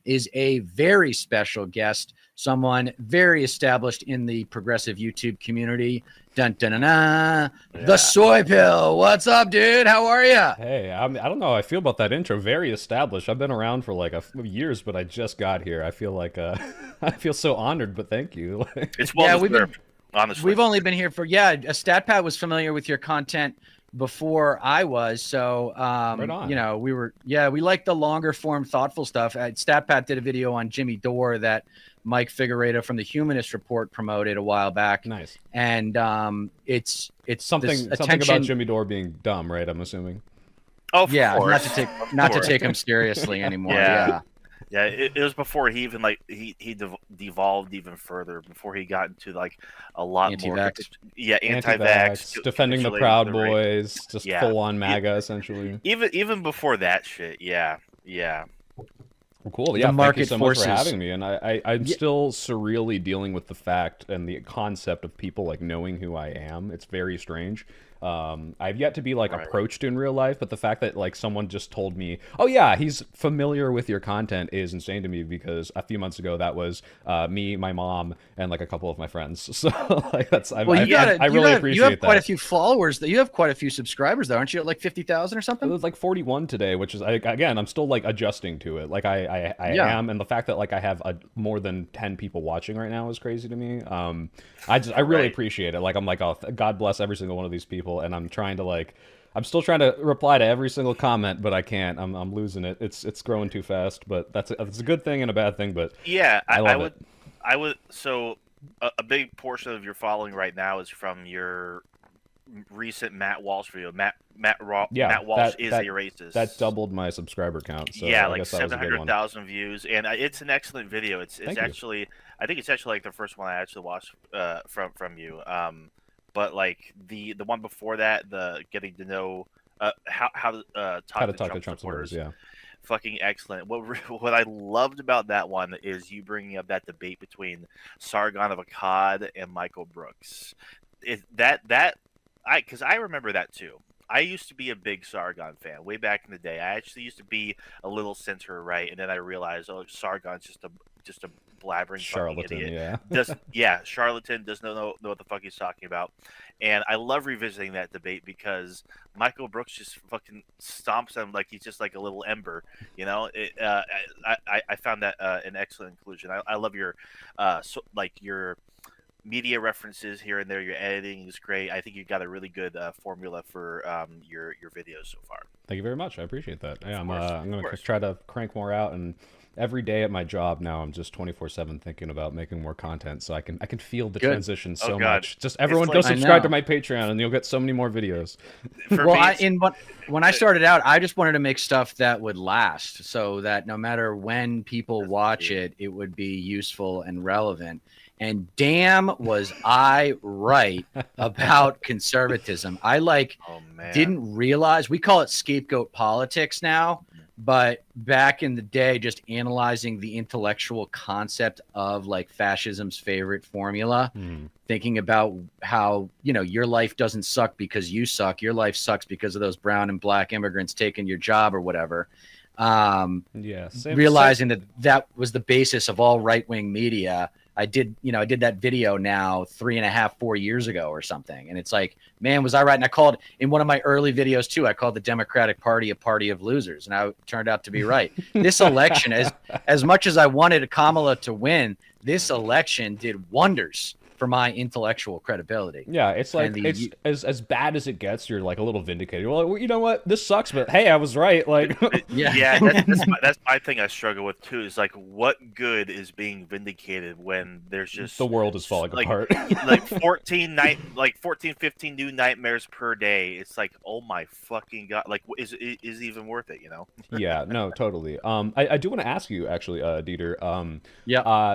is a very special guest, someone very established in the progressive YouTube community. Dun, dun, dun, dun. Yeah. The Soy Pill. What's up, dude? How are you? Hey, I don't know how I feel about that intro. Very established. I've been around for like years, but I just got here. I feel like I feel so honored, but thank you. It's well deserved, honestly. We've only been here for StatPat was familiar with your content before I was, so Right on. you know, we like the longer form, thoughtful stuff. StatPat did a video on Jimmy Dore that Mike Figueredo from the Humanist Report promoted a while back. Nice. And it's something about Jimmy Dore being dumb, right? I'm assuming. Oh, of yeah, course. not to take him seriously anymore. Yeah. Yeah, it was before he even he devolved even further, before he got into like a lot Anti-vax. more. Yeah, anti-vax, defending the Proud Boys, just full on MAGA essentially. Even before that shit, yeah. Well, cool. Yeah, thank you so much for having me. And I'm still surreally dealing with the fact and the concept of people like knowing who I am. It's very strange. I've yet to be like approached in real life, but the fact that like someone just told me, "Oh yeah, he's familiar with your content," is insane to me, because a few months ago that was me, my mom, and like a couple of my friends. So like I really appreciate you have quite that. a few followers. You have quite a few subscribers, though, aren't you? At like 50,000 or something. It was like 41 today, which is again, I'm still like adjusting to it. Like I am, and the fact that like I have more than 10 people watching right now is crazy to me. I really appreciate it. Like I'm like, oh, God bless every single one of these people. And I'm still trying to reply to every single comment, but I can't. I'm losing it. It's growing too fast, but that's a good thing and a bad thing. But yeah, I love it. I would. So a big portion of your following right now is from your recent Matt Walsh video. Matt Walsh is a racist. That doubled my subscriber count. So yeah, I like guess that was a good one. 700,000 views, and it's an excellent video. It's actually, I think it's actually like the first one I actually watched from you. But like the one before that, the getting to know how to talk to Trump supporters, yeah, fucking excellent. What I loved about that one is you bringing up that debate between Sargon of Akkad and Michael Brooks. Because I remember that too. I used to be a big Sargon fan way back in the day. I actually used to be a little center right, and then I realized, oh, Sargon's just a blabbering charlatan, idiot. Charlatan, doesn't know what the fuck he's talking about. And I love revisiting that debate because Michael Brooks just fucking stomps him like he's just like a little ember, you know. I found that an excellent inclusion. I love your your media references here and there. Your editing is great. I think you've got a really good formula for your videos so far. Thank you very much. I appreciate that. Yeah, I'm going to try to crank more out, and every day at my job now, I'm just 24/7 thinking about making more content, so I can feel the transition so much. Just everyone go subscribe to my Patreon, and you'll get so many more videos. When I started out, I just wanted to make stuff that would last, so that no matter when people watch it, it would be useful and relevant. And damn, was I right about conservatism. I didn't realize, we call it scapegoat politics now, but back in the day, just analyzing the intellectual concept of like fascism's favorite formula, thinking about how, you know, your life doesn't suck because you suck. Your life sucks because of those brown and black immigrants taking your job or whatever. Realizing that was the basis of all right-wing media. I did that video now 3.5-4 years ago or something. And it's like, man, was I right? And I called in one of my early videos too, I called the Democratic Party a party of losers. And I turned out to be right. This election, as much as I wanted Kamala to win, this election did wonders for my intellectual credibility. Yeah, it's like it's as bad as it gets. You're like a little vindicated. Well, you know what? This sucks, but hey, I was right. Like, that's my thing. I struggle with too. Is like, what good is being vindicated when there's just the world is falling apart? like 14, 15 new nightmares per day. It's like, oh my fucking god! Like, is it even worth it? You know? Yeah, no, totally. I do want to ask you actually, Deter.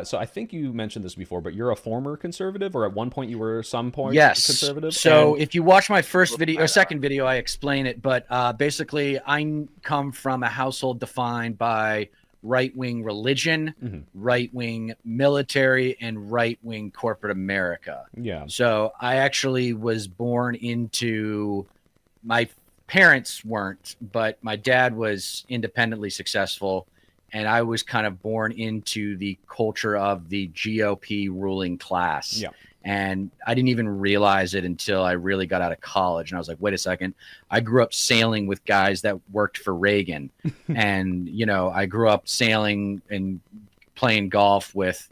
So I think you mentioned this before, but you're a former conservative, or at one point you were conservative? So if you watch my first video or second video, I explain it. But basically, I come from a household defined by right-wing religion, right-wing military, and right-wing corporate America. Yeah. So I actually was born into, my parents weren't, but my dad was independently successful. and I was kind of born into the culture of the GOP ruling class. Yeah. And I didn't even realize it until I really got out of college. And I was like, wait a second. I grew up sailing with guys that worked for Reagan. And, you know, I grew up sailing and playing golf with,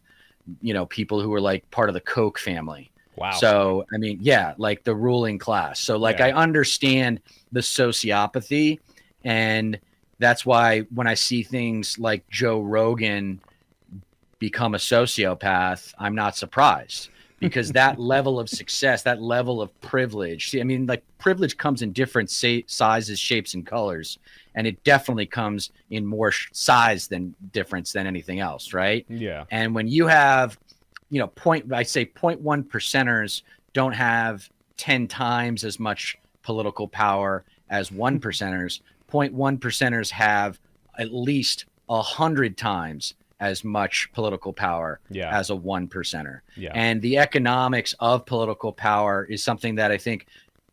you know, people who were like part of the Koch family. Wow. So, I mean, yeah, like the ruling class. So like, I understand the sociopathy, and that's why when I see things like Joe Rogan become a sociopath, I'm not surprised. Because that level of success, that level of privilege, see, I mean, like privilege comes in different sizes, shapes, and colors, and it definitely comes in more size than difference than anything else, right? Yeah. And when you have, you know, 0.1 percenters don't have 10 times as much political power as 1 percenters. 0.1 percenters have at least 100 times as much political power as a 1 percenter. Yeah. And the economics of political power is something that I think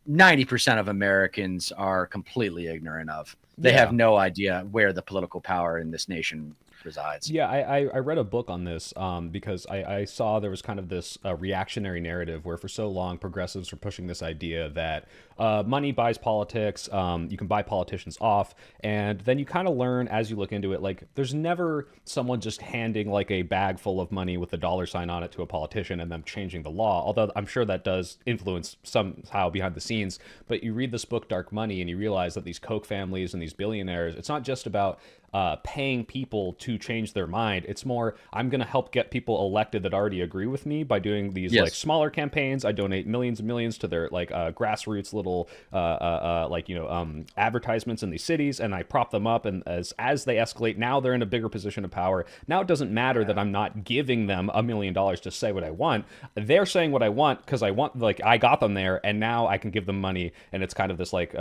90% of Americans are completely ignorant of. They have no idea where the political power in this nation resides. Yeah, I read a book on this because I saw there was kind of this reactionary narrative where for so long progressives were pushing this idea that money buys politics, you can buy politicians off, and then you kind of learn as you look into it, like there's never someone just handing like a bag full of money with a dollar sign on it to a politician and them changing the law, although I'm sure that does influence somehow behind the scenes. But you read this book, Dark Money, and you realize that these Koch families and these billionaires, it's not just about paying people to change their mind. It's more, I'm going to help get people elected that already agree with me by doing these like smaller campaigns. I donate millions and millions to their like grassroots little like, you know, advertisements in these cities, and I prop them up. And as they escalate, now they're in a bigger position of power. Now it doesn't matter that I'm not giving them $1 million to say what I want. They're saying what I want because I want, like, I got them there, and now I can give them money. And it's kind of this like, you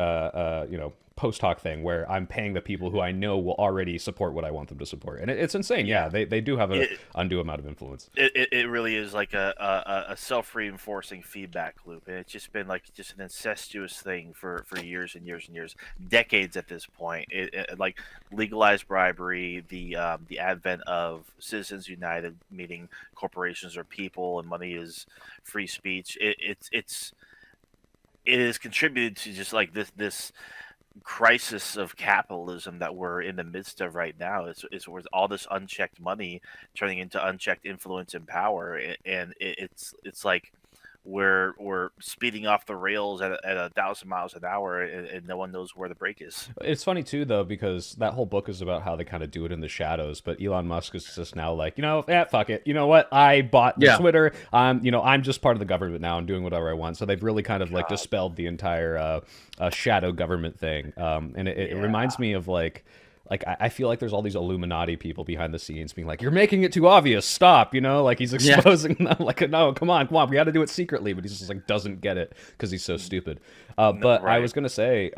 know, post hoc thing where I'm paying the people who I know will already support what I want them to support, and it's insane. Yeah, they do have an undue amount of influence. It really is like a self-reinforcing feedback loop, and it's just been like just an incestuous thing for years and years and years, decades at this point. Like legalized bribery, the advent of Citizens United, meaning corporations are people and money is free speech. It has contributed to just like this crisis of capitalism that we're in the midst of right now. Is with all this unchecked money turning into unchecked influence and power, and it's like we're speeding off the rails at 1,000 miles an hour, and no one knows where the brake is. It's funny too, though, because that whole book is about how they kind of do it in the shadows. But Elon Musk is just now like, you know, fuck it. You know what? I bought Twitter. You know, I'm just part of the government now. I'm doing whatever I want. So they've really kind of like dispelled the entire shadow government thing. And it reminds me of like I feel like there's all these Illuminati people behind the scenes being like, you're making it too obvious, stop, you know, like he's exposing them, like, no, come on, we got to do it secretly, but he's just like doesn't get it because he's so stupid. But I was gonna say,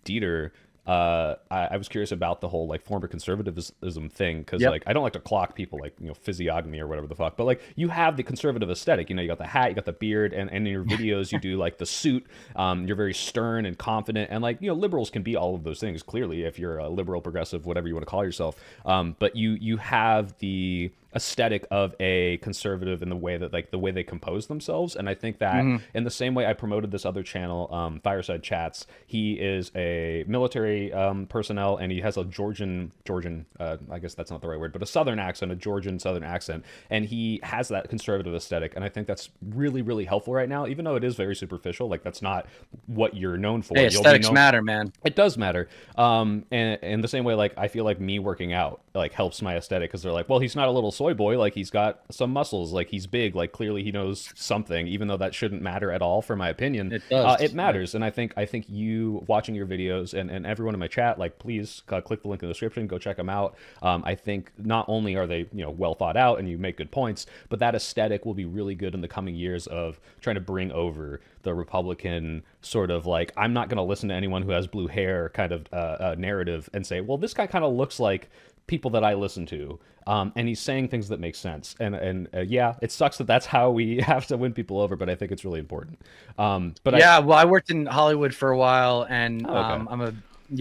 Deter, I was curious about the whole like former conservatism thing, because like I don't like to clock people like, you know, physiognomy or whatever the fuck, but like you have the conservative aesthetic, you know, you got the hat, you got the beard, and in your videos you do like the suit, you're very stern and confident, and like, you know, liberals can be all of those things clearly if you're a liberal, progressive, whatever you want to call yourself, but you have the aesthetic of a conservative in the way that like the way they compose themselves. And I think that in the same way I promoted this other channel, Fireside Chats, he is a military personnel, and he has a Georgian I guess that's not the right word, but a southern accent, a Georgian southern accent, and he has that conservative aesthetic, and I think that's really, really helpful right now, even though it is very superficial. Like that's not what you're known for. Hey, aesthetics matter, man. It does matter. And in the same way, like I feel like me working out like helps my aesthetic, because they're like, well, he's not a little soy boy, like he's got some muscles, like he's big, like clearly he knows something, even though that shouldn't matter at all for my opinion. It does. It matters. And I think you watching your videos, and everyone in my chat, like please click the link in the description, go check them out. I think not only are they, you know, well thought out and you make good points, but that aesthetic will be really good in the coming years of trying to bring over the Republican sort of like, I'm not going to listen to anyone who has blue hair kind of narrative and say, well, this guy kind of looks like people that I listen to, and he's saying things that make sense, and yeah, it sucks that that's how we have to win people over, but I think it's really important. But yeah, well, I worked in Hollywood for a while, and I'm a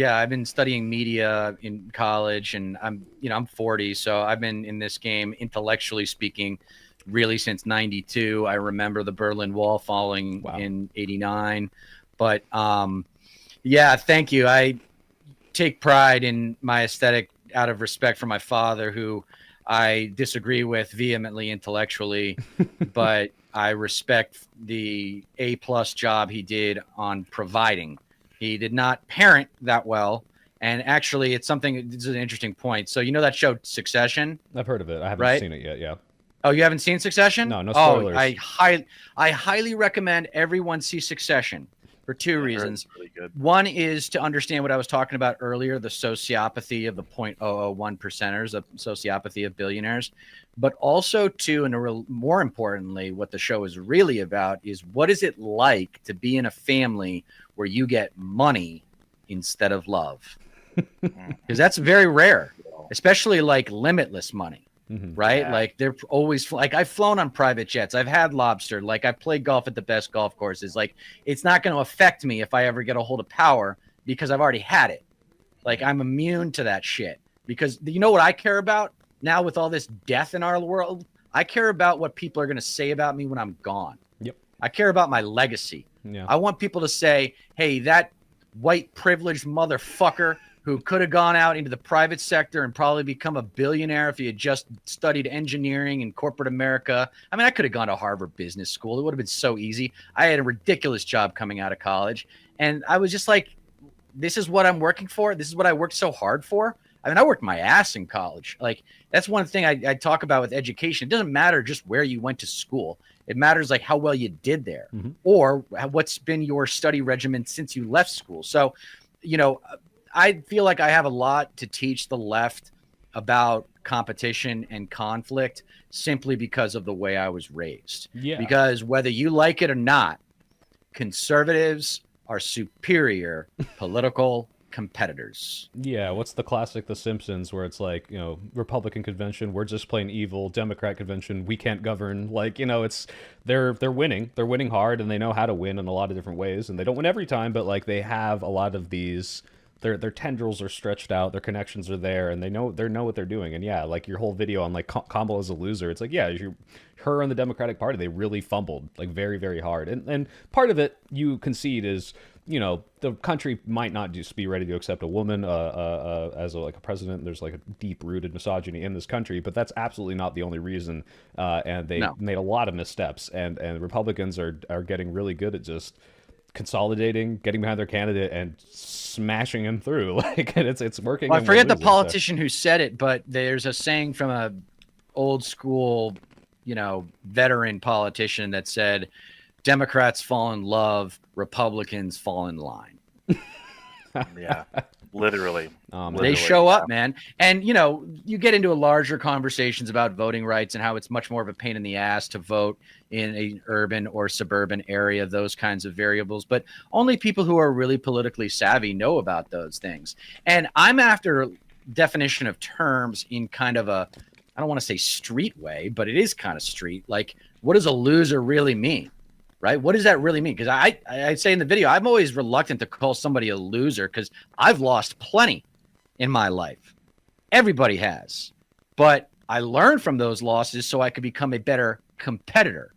I've been studying media in college, and I'm 40, so I've been in this game, intellectually speaking, really since 92. I remember the Berlin Wall falling in 89. But thank you. I take pride in my aesthetic out of respect for my father, who I disagree with vehemently intellectually, but I respect the A+ job he did on providing. He did not parent that well. And actually, it's something, this is an interesting point. So, you know that show Succession? I've heard of it. I haven't seen it yet. Yeah. Oh, you haven't seen Succession? No spoilers. Oh, I highly recommend everyone see Succession for two reasons. Really good. One is to understand what I was talking about earlier, the sociopathy of the 0.001 percenters, the sociopathy of billionaires. But also, too, and more importantly, what the show is really about is what is it like to be in a family where you get money instead of love? Because that's very rare, especially like limitless money. Right? Yeah. Like they're always like, I've flown on private jets. I've had lobster. Like I've played golf at the best golf courses. Like it's not going to affect me if I ever get a hold of power because I've already had it. Like I'm immune to that shit because you know what I care about now with all this death in our world? I care about what people are going to say about me when I'm gone. Yep. I care about my legacy. Yeah. I want people to say, hey, that white privileged motherfucker who could have gone out into the private sector and probably become a billionaire if he had just studied engineering in corporate America. I mean, I could have gone to Harvard Business School. It would have been so easy. I had a ridiculous job coming out of college. And I was just like, this is what I'm working for. This is what I worked so hard for. I mean, I worked my ass in college. Like, that's one thing I talk about with education. It doesn't matter just where you went to school. It matters like how well you did there or what's been your study regimen since you left school. So, you know, I feel like I have a lot to teach the left about competition and conflict simply because of the way I was raised. Yeah. Because whether you like it or not, conservatives are superior political competitors. Yeah, what's the classic The Simpsons where it's like, you know, Republican convention, we're just plain evil, Democrat convention, we can't govern. Like, you know, it's they're winning. They're winning hard and they know how to win in a lot of different ways, and they don't win every time, but like they have a lot of these their tendrils are stretched out, their connections are there, and they know what they're doing. And yeah, like your whole video on like Kamala's a loser. It's like, yeah, her and the Democratic Party, they really fumbled like very, very hard. And part of it you concede is, you know, the country might not just be ready to accept a woman as a president. There's like a deep-rooted misogyny in this country, but that's absolutely not the only reason. And they made a lot of missteps, and Republicans are getting really good at just consolidating, getting behind their candidate, and smashing him through. Like, and it's working. Well, I forget the politician who said it, but there's a saying from a old school, you know, veteran politician that said, Democrats fall in love, Republicans fall in line. Yeah, literally. They show up, man. And, you know, you get into a larger conversations about voting rights and how it's much more of a pain in the ass to vote in an urban or suburban area, those kinds of variables. But only people who are really politically savvy know about those things. And I'm after definition of terms in kind of a, I don't want to say street way, but it is kind of street. Like, what does a loser really mean? Right? What does that really mean? Because I say in the video, I'm always reluctant to call somebody a loser because I've lost plenty in my life. Everybody has. But I learned from those losses so I could become a better competitor.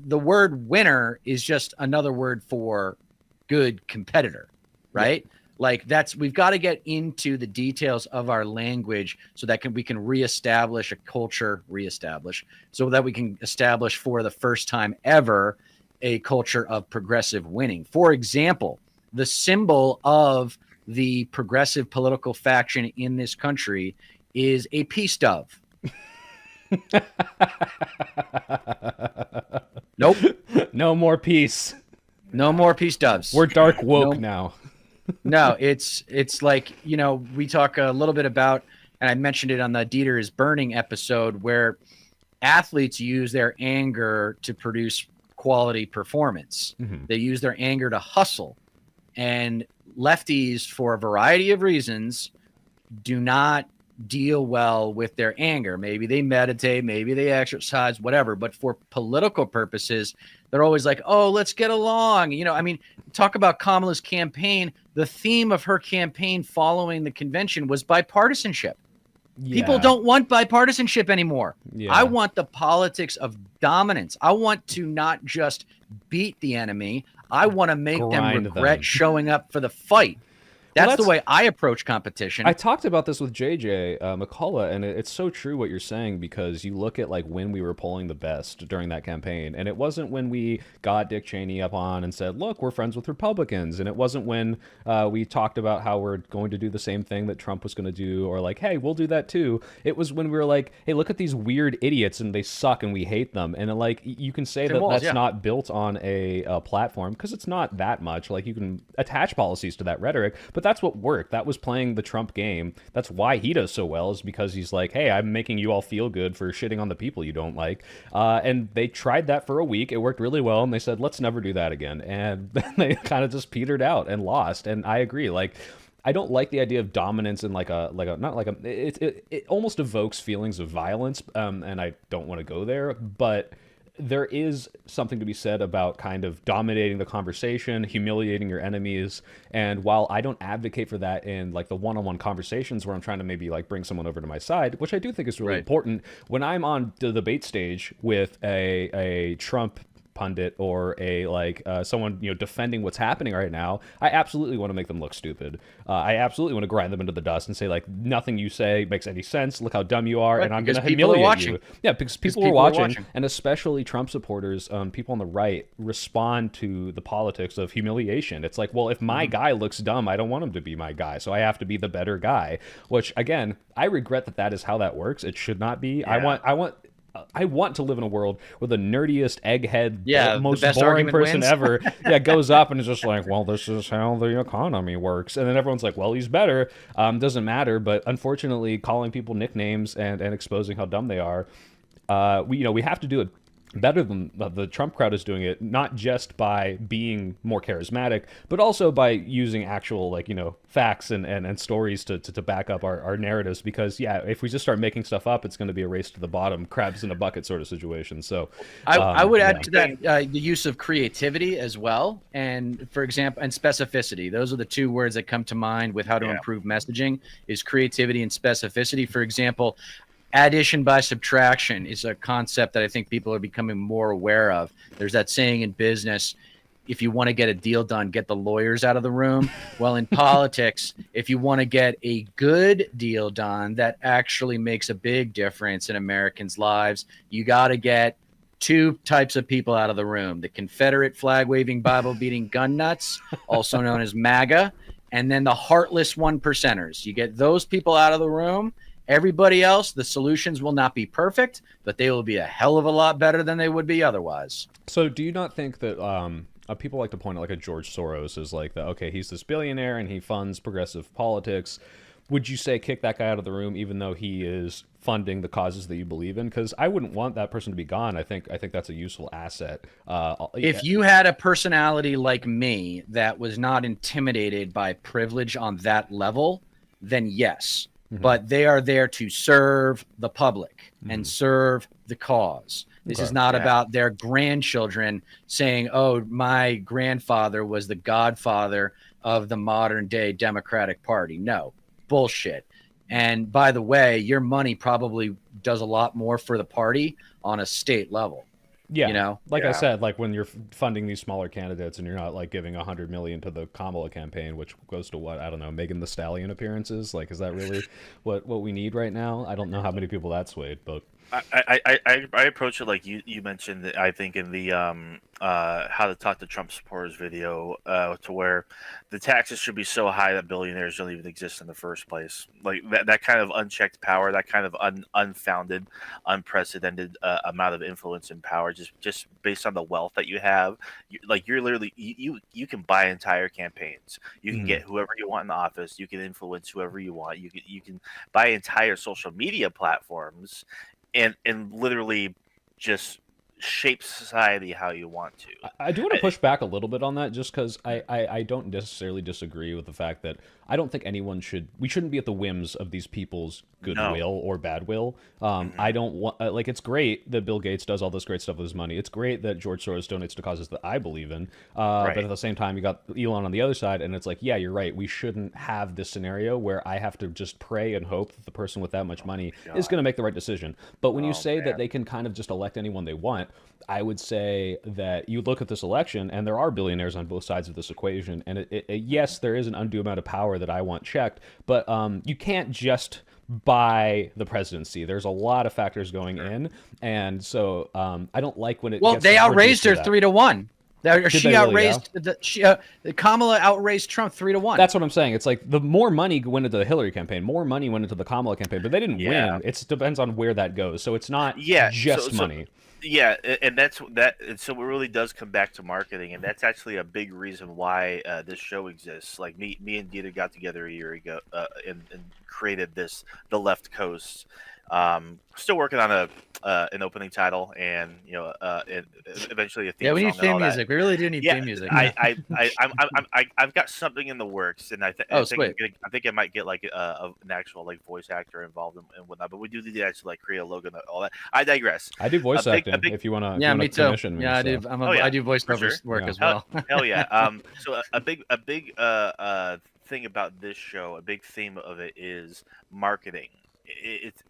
The word winner is just another word for good competitor, right? Yeah. Like we've got to get into the details of our language so that we can reestablish a culture, so that we can establish for the first time ever a culture of progressive winning. For example, the symbol of the progressive political faction in this country is a peace dove. Nope. No more peace. No more peace doves. We're dark woke now. No, it's like, you know, we talk a little bit about, and I mentioned it on the Deter is Burning episode, where athletes use their anger to produce quality performance. They use their anger to hustle. And lefties, for a variety of reasons, do not deal well with their anger. Maybe they meditate, maybe they exercise, whatever. But for political purposes, they're always like, oh, let's get along. You know, I mean, talk about Kamala's campaign. the theme of her campaign following the convention was bipartisanship. Yeah. People don't want bipartisanship anymore. Yeah. I want the politics of dominance. I want to not just beat the enemy. I want to make them regret showing up for the fight. That's the way I approach competition. I talked about this with JJ McCullough, and it's so true what you're saying, because you look at like when we were polling the best during that campaign, and it wasn't when we got Dick Cheney up on and said, look, we're friends with Republicans, and it wasn't when we talked about how we're going to do the same thing that Trump was going to do, or like, hey, we'll do that too. It was when we were like, hey, look at these weird idiots, and they suck, and we hate them. And like, you can say that that's not built on a platform, because it's not that much. Like, you can attach policies to that rhetoric, but that's what worked. That was playing the Trump game. That's why he does so well, is because he's like, hey, I'm making you all feel good for shitting on the people you don't like. And they tried that for a week. It worked really well, and they said, let's never do that again. And then they kind of just petered out and lost. And I agree. Like, I don't like the idea of dominance in it almost evokes feelings of violence, and I don't want to go there, but there is something to be said about kind of dominating the conversation, humiliating your enemies. And while I don't advocate for that in like the one-on-one conversations where I'm trying to maybe like bring someone over to my side, which I do think is really important, when I'm on the debate stage with a Trump pundit or a someone defending what's happening right now, I absolutely want to make them look stupid. I absolutely want to grind them into the dust and say, like, nothing you say makes any sense. Look how dumb you are, and I'm going to humiliate you. Yeah, because people are watching, and especially Trump supporters, people on the right respond to the politics of humiliation. It's like, well, if my guy looks dumb, I don't want him to be my guy, so I have to be the better guy. Which, again, I regret that is how that works. It should not be. Yeah. I want to live in a world where the nerdiest egghead, most boring person ever, goes up and is just like, well, this is how the economy works. And then everyone's like, well, he's better. Doesn't matter. But unfortunately, calling people nicknames and exposing how dumb they are, we have to do it better than the Trump crowd is doing it, not just by being more charismatic, but also by using actual facts and stories to back up our narratives. Because if we just start making stuff up, it's going to be a race to the bottom, crabs in a bucket sort of situation. So I would add to that the use of creativity as well, and for example, and specificity. Those are the two words that come to mind with how to improve messaging: is creativity and specificity. For example, addition by subtraction is a concept that I think people are becoming more aware of. There's that saying in business, if you want to get a deal done, get the lawyers out of the room. Well, in politics, if you want to get a good deal done that actually makes a big difference in Americans' lives, you got to get two types of people out of the room: the Confederate flag-waving, Bible-beating gun nuts, also known as MAGA, and then the heartless one percenters. You get those people out of the room. Everybody else, the solutions will not be perfect, but they will be a hell of a lot better than they would be otherwise. So do you not think that people like to point out like a George Soros is like, okay, he's this billionaire and he funds progressive politics. Would you say kick that guy out of the room even though he is funding the causes that you believe in? Because I wouldn't want that person to be gone. I think that's a useful asset. If you had a personality like me that was not intimidated by privilege on that level, then yes. Mm-hmm. But they are there to serve the public and serve the cause. This is not about their grandchildren saying, oh, my grandfather was the godfather of the modern day Democratic Party. No, bullshit. And by the way, your money probably does a lot more for the party on a state level. Yeah, I said, like when you're funding these smaller candidates and you're not like giving $100 million to the Kamala campaign, which goes to what, I don't know, Megan Thee Stallion appearances. Like, is that really what we need right now? I don't know how many people that swayed, but I approach it like you mentioned. I think in the how to talk to Trump supporters video, to where the taxes should be so high that billionaires don't even exist in the first place. Like that kind of unchecked power, that kind of unfounded, unprecedented amount of influence and power, just based on the wealth that you have. You're literally you can buy entire campaigns. You can get whoever you want in the office. You can influence whoever you want. You can buy entire social media platforms. And literally just shape society how you want to. I do want to push back a little bit on that, just because I don't necessarily disagree with the fact that I don't think we shouldn't be at the whims of these people's goodwill or bad will. I don't want, like, it's great that Bill Gates does all this great stuff with his money. It's great that George Soros donates to causes that I believe in. But at the same time, you got Elon on the other side, and it's like, yeah, you're right. We shouldn't have this scenario where I have to just pray and hope that the person with that much money is going to make the right decision. But when you say that they can kind of just elect anyone they want, I would say that you look at this election, and there are billionaires on both sides of this equation. And yes, there is an undue amount of power that I want checked, but you can't just buy the presidency. There's a lot of factors going in, and so I don't like when it. Well, they outraised her 3-1. Kamala outraised Trump 3-1. That's what I'm saying. It's like the more money went into the Hillary campaign, more money went into the Kamala campaign, but they didn't win. It depends on where that goes. So it's not just money. Yeah, and that's that. And so it really does come back to marketing, and that's actually a big reason why this show exists. Like me and Deter got together a year ago and created the Left Coast. Still working on an opening title, and eventually a theme. Yeah, we need theme music. We really do need theme music. I've got something in the works, and I think I might get like an actual like voice actor involved and whatnot. But we do need to actually like create a logo and all that. I digress. I do voice acting. If you want to, yeah, me too. Commission me, yeah, so. I do voiceover work as well. Hell yeah. So a big thing about this show, a big theme of it is marketing. It's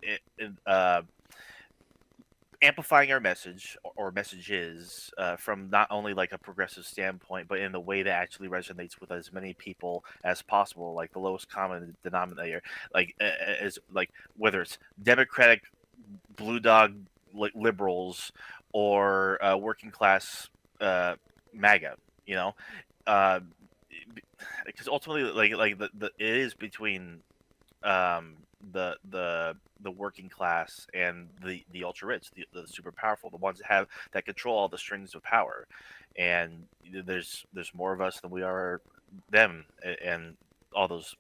amplifying our message or messages from not only like a progressive standpoint, but in the way that actually resonates with as many people as possible, like the lowest common denominator, like as like whether it's Democratic blue dog liberals or working class MAGA, because ultimately like the it is between the working class and the ultra rich, the super powerful, the ones that control all the strings of power, and there's more of us than we are them, and all those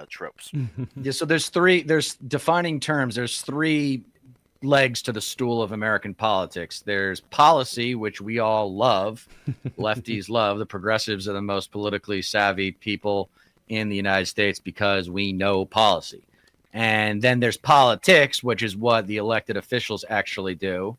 tropes. Yeah, so there's defining terms. There's three legs to the stool of American politics. There's policy, which we all love. Lefties love. The progressives are the most politically savvy people in the United States because we know policy. And then there's politics, which is what the elected officials actually do.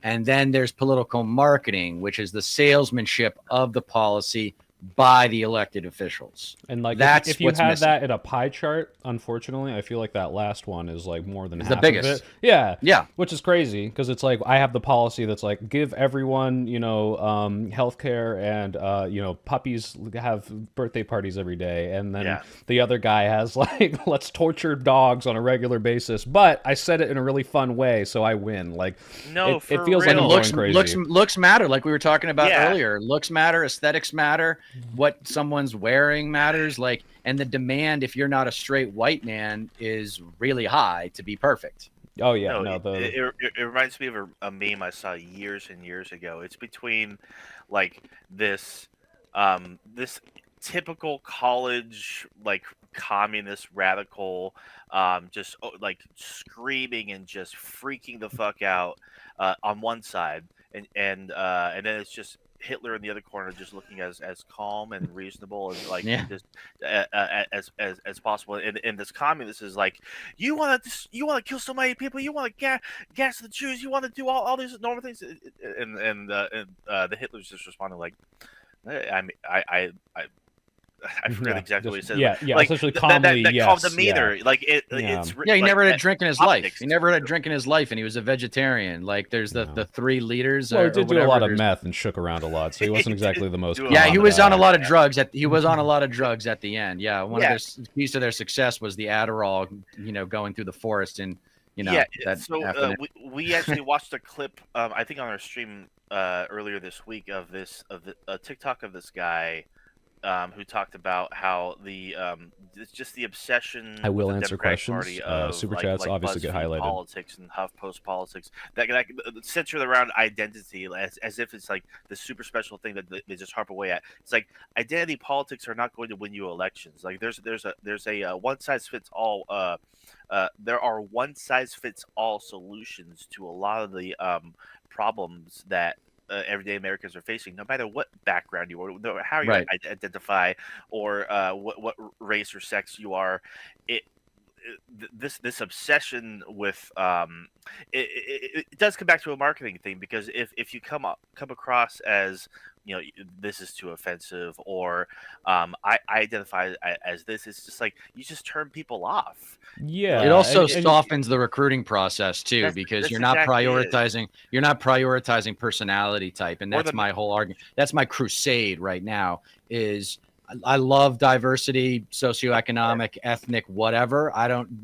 And then there's political marketing, which is the salesmanship of the policy by the elected officials. And like that's if you had that in a pie chart, unfortunately, I feel like that last one is like more than half the biggest. Of it. Yeah. Yeah. Which is crazy because it's like I have the policy that's like give everyone, healthcare and puppies have birthday parties every day, and then the other guy has like let's torture dogs on a regular basis. But I said it in a really fun way, so I win. Like it feels like I'm going crazy. Looks matter, like we were talking about earlier. Looks matter, aesthetics matter. What someone's wearing matters, like, and the demand, if you're not a straight white man, is really high to be perfect. Oh yeah, it reminds me of a meme I saw years and years ago. It's between like this typical college like communist radical, just like screaming and just freaking the fuck out on one side, and then it's just Hitler in the other corner, just looking as calm and reasonable and like just as possible. And this communist is like, you want to kill so many people, you want to gas the Jews, you want to do all these normal things, and the Hitler's just responding like, I forget exactly what he said. Yeah, like, essentially calmly, that calmed him either. Like it's he never had a drink in his life. He never had a drink in his life, and he was a vegetarian. Like there's the three leaders. Well, he did do a lot of meth and shook around a lot, so he wasn't exactly the most. Yeah, he was on a lot of drugs. He was on a lot of drugs at the end. Yeah, one of their keys to their success was the Adderall. Going through the forest and So we actually watched a clip. I think on our stream earlier this week of a TikTok of this guy. Who talked about how it's just the obsession. I will with the answer Democratic questions. Party of, Super chats obviously get highlighted. Politics and HuffPost politics that centered around identity, as if it's like the super special thing that they just harp away at. It's like identity politics are not going to win you elections. Like there's a one size fits all. There are one size fits all solutions to a lot of the problems that everyday Americans are facing, no matter what background you are, no matter how you Right. identify, or what race or sex you are. This obsession with it does come back to a marketing thing, because if you come across as, this is too offensive, or I identify as this, it's just like you just turn people off. Yeah, It also and softens the recruiting process too, because that's you're not exactly it. prioritizing personality type, and Or that's the my whole argument. That's my crusade right now. Is I love diversity, socioeconomic, ethnic, whatever.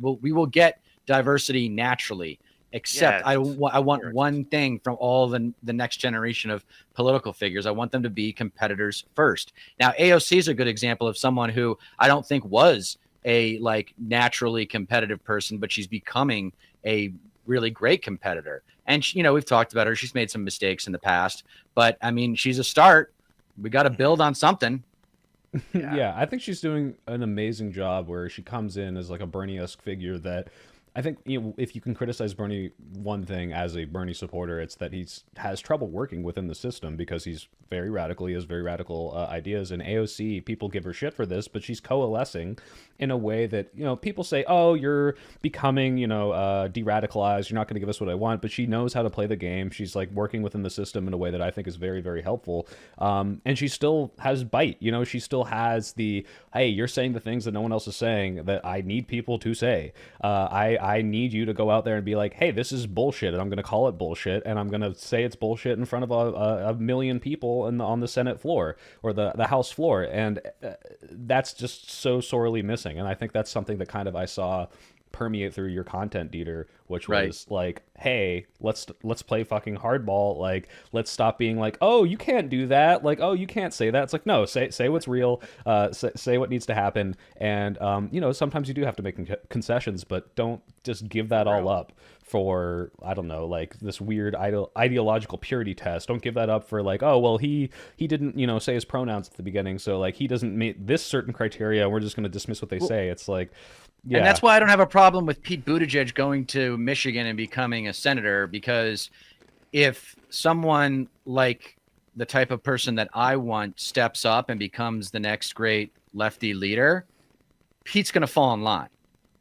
We will get diversity naturally, except yes, I want course. one thing from all the next generation of political figures. I want them to be competitors first. Now, AOC is a good example of someone who I don't think was a naturally competitive person, but she's becoming a really great competitor. And we've talked about her. She's made some mistakes in the past, but I mean, she's a start. We got to build on something. Yeah, I think she's doing an amazing job where she comes in as like a Bernie-esque figure that I think, if you can criticize Bernie one thing as a Bernie supporter, it's that has trouble working within the system because he's very radical. He has very radical ideas. And AOC, people give her shit for this, but she's coalescing in a way that, people say, oh, you're becoming, de-radicalized. You're not going to give us what I want. But she knows how to play the game. She's like working within the system in a way that I think is very, very helpful. And she still has bite. She still has the, hey, you're saying the things that no one else is saying that I need people to say. I need you to go out there and be like, hey, this is bullshit, and I'm going to call it bullshit, and I'm going to say it's bullshit in front of a million people on the Senate floor or the House floor, and that's just so sorely missing. And I think that's something that kind of I saw permeate through your content, Deter, which was like, hey, let's play fucking hardball. Like, let's stop being like, oh, you can't do that. Like, oh, you can't say that. It's like, no, say what's real. Say what needs to happen. And sometimes you do have to make concessions, but don't just give that all up for, I don't know, like this weird ideological purity test. Don't give that up for like, oh, well, he didn't say his pronouns at the beginning, so like he doesn't meet this certain criteria, and we're just going to dismiss what they say. It's like, yeah. And that's why I don't have a problem with Pete Buttigieg going to Michigan and becoming a senator, because if someone like the type of person that I want steps up and becomes the next great lefty leader, Pete's going to fall in line.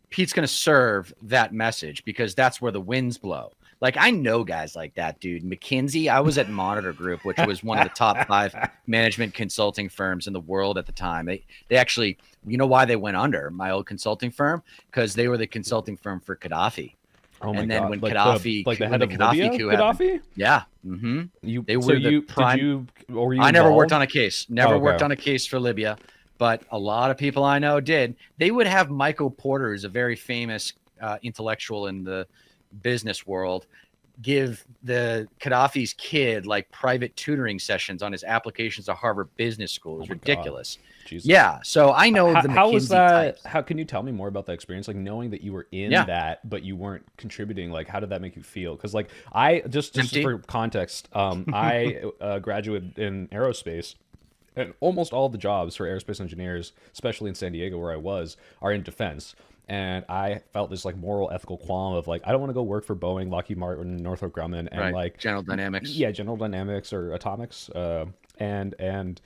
Pete's going to serve that message because that's where the winds blow. Like, I know guys like that, dude. McKinsey, I was at Monitor Group, which was one of the top 5 management consulting firms in the world at the time. They actually, why they went under, my old consulting firm? Because they were the consulting firm for Gaddafi. Oh my and then God. when like Gaddafi, the head of Libya, Gaddafi? Yeah. Mm-hmm. They were the prime. I never worked on a case. Worked on a case for Libya, but a lot of people I know did. They would have Michael Porter, who's a very famous intellectual in the business world, give the Gaddafi's kid like private tutoring sessions on his applications to Harvard Business School. It was ridiculous. Yeah, so I know the how was that? types. How can you tell me more about the experience? Like, knowing that you were in that, but you weren't contributing. Like, how did that make you feel? Because like I just for context, I graduated in aerospace. And almost all the jobs for aerospace engineers, especially in San Diego where I was, are in defense. And I felt this like moral, ethical qualm of like, I don't want to go work for Boeing, Lockheed Martin, Northrop Grumman, and like General Dynamics. Yeah, General Dynamics or Atomics, and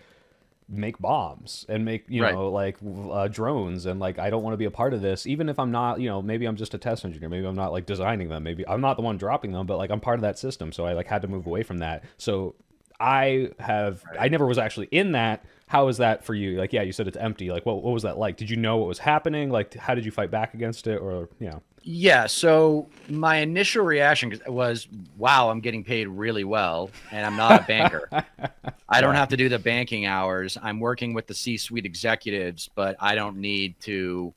make bombs and make drones, and like I don't want to be a part of this, even if I'm not, maybe I'm just a test engineer, maybe I'm not like designing them, maybe I'm not the one dropping them, but like I'm part of that system, so I like had to move away from that. So I never was actually in that. How is that for you? Like, yeah, you said it's empty. Like, what was that like? Did you know what was happening? Like, how did you fight back against it? Or, Yeah, so my initial reaction was, wow, I'm getting paid really well, and I'm not a banker. I don't have to do the banking hours. I'm working with the C-suite executives, but I don't need to,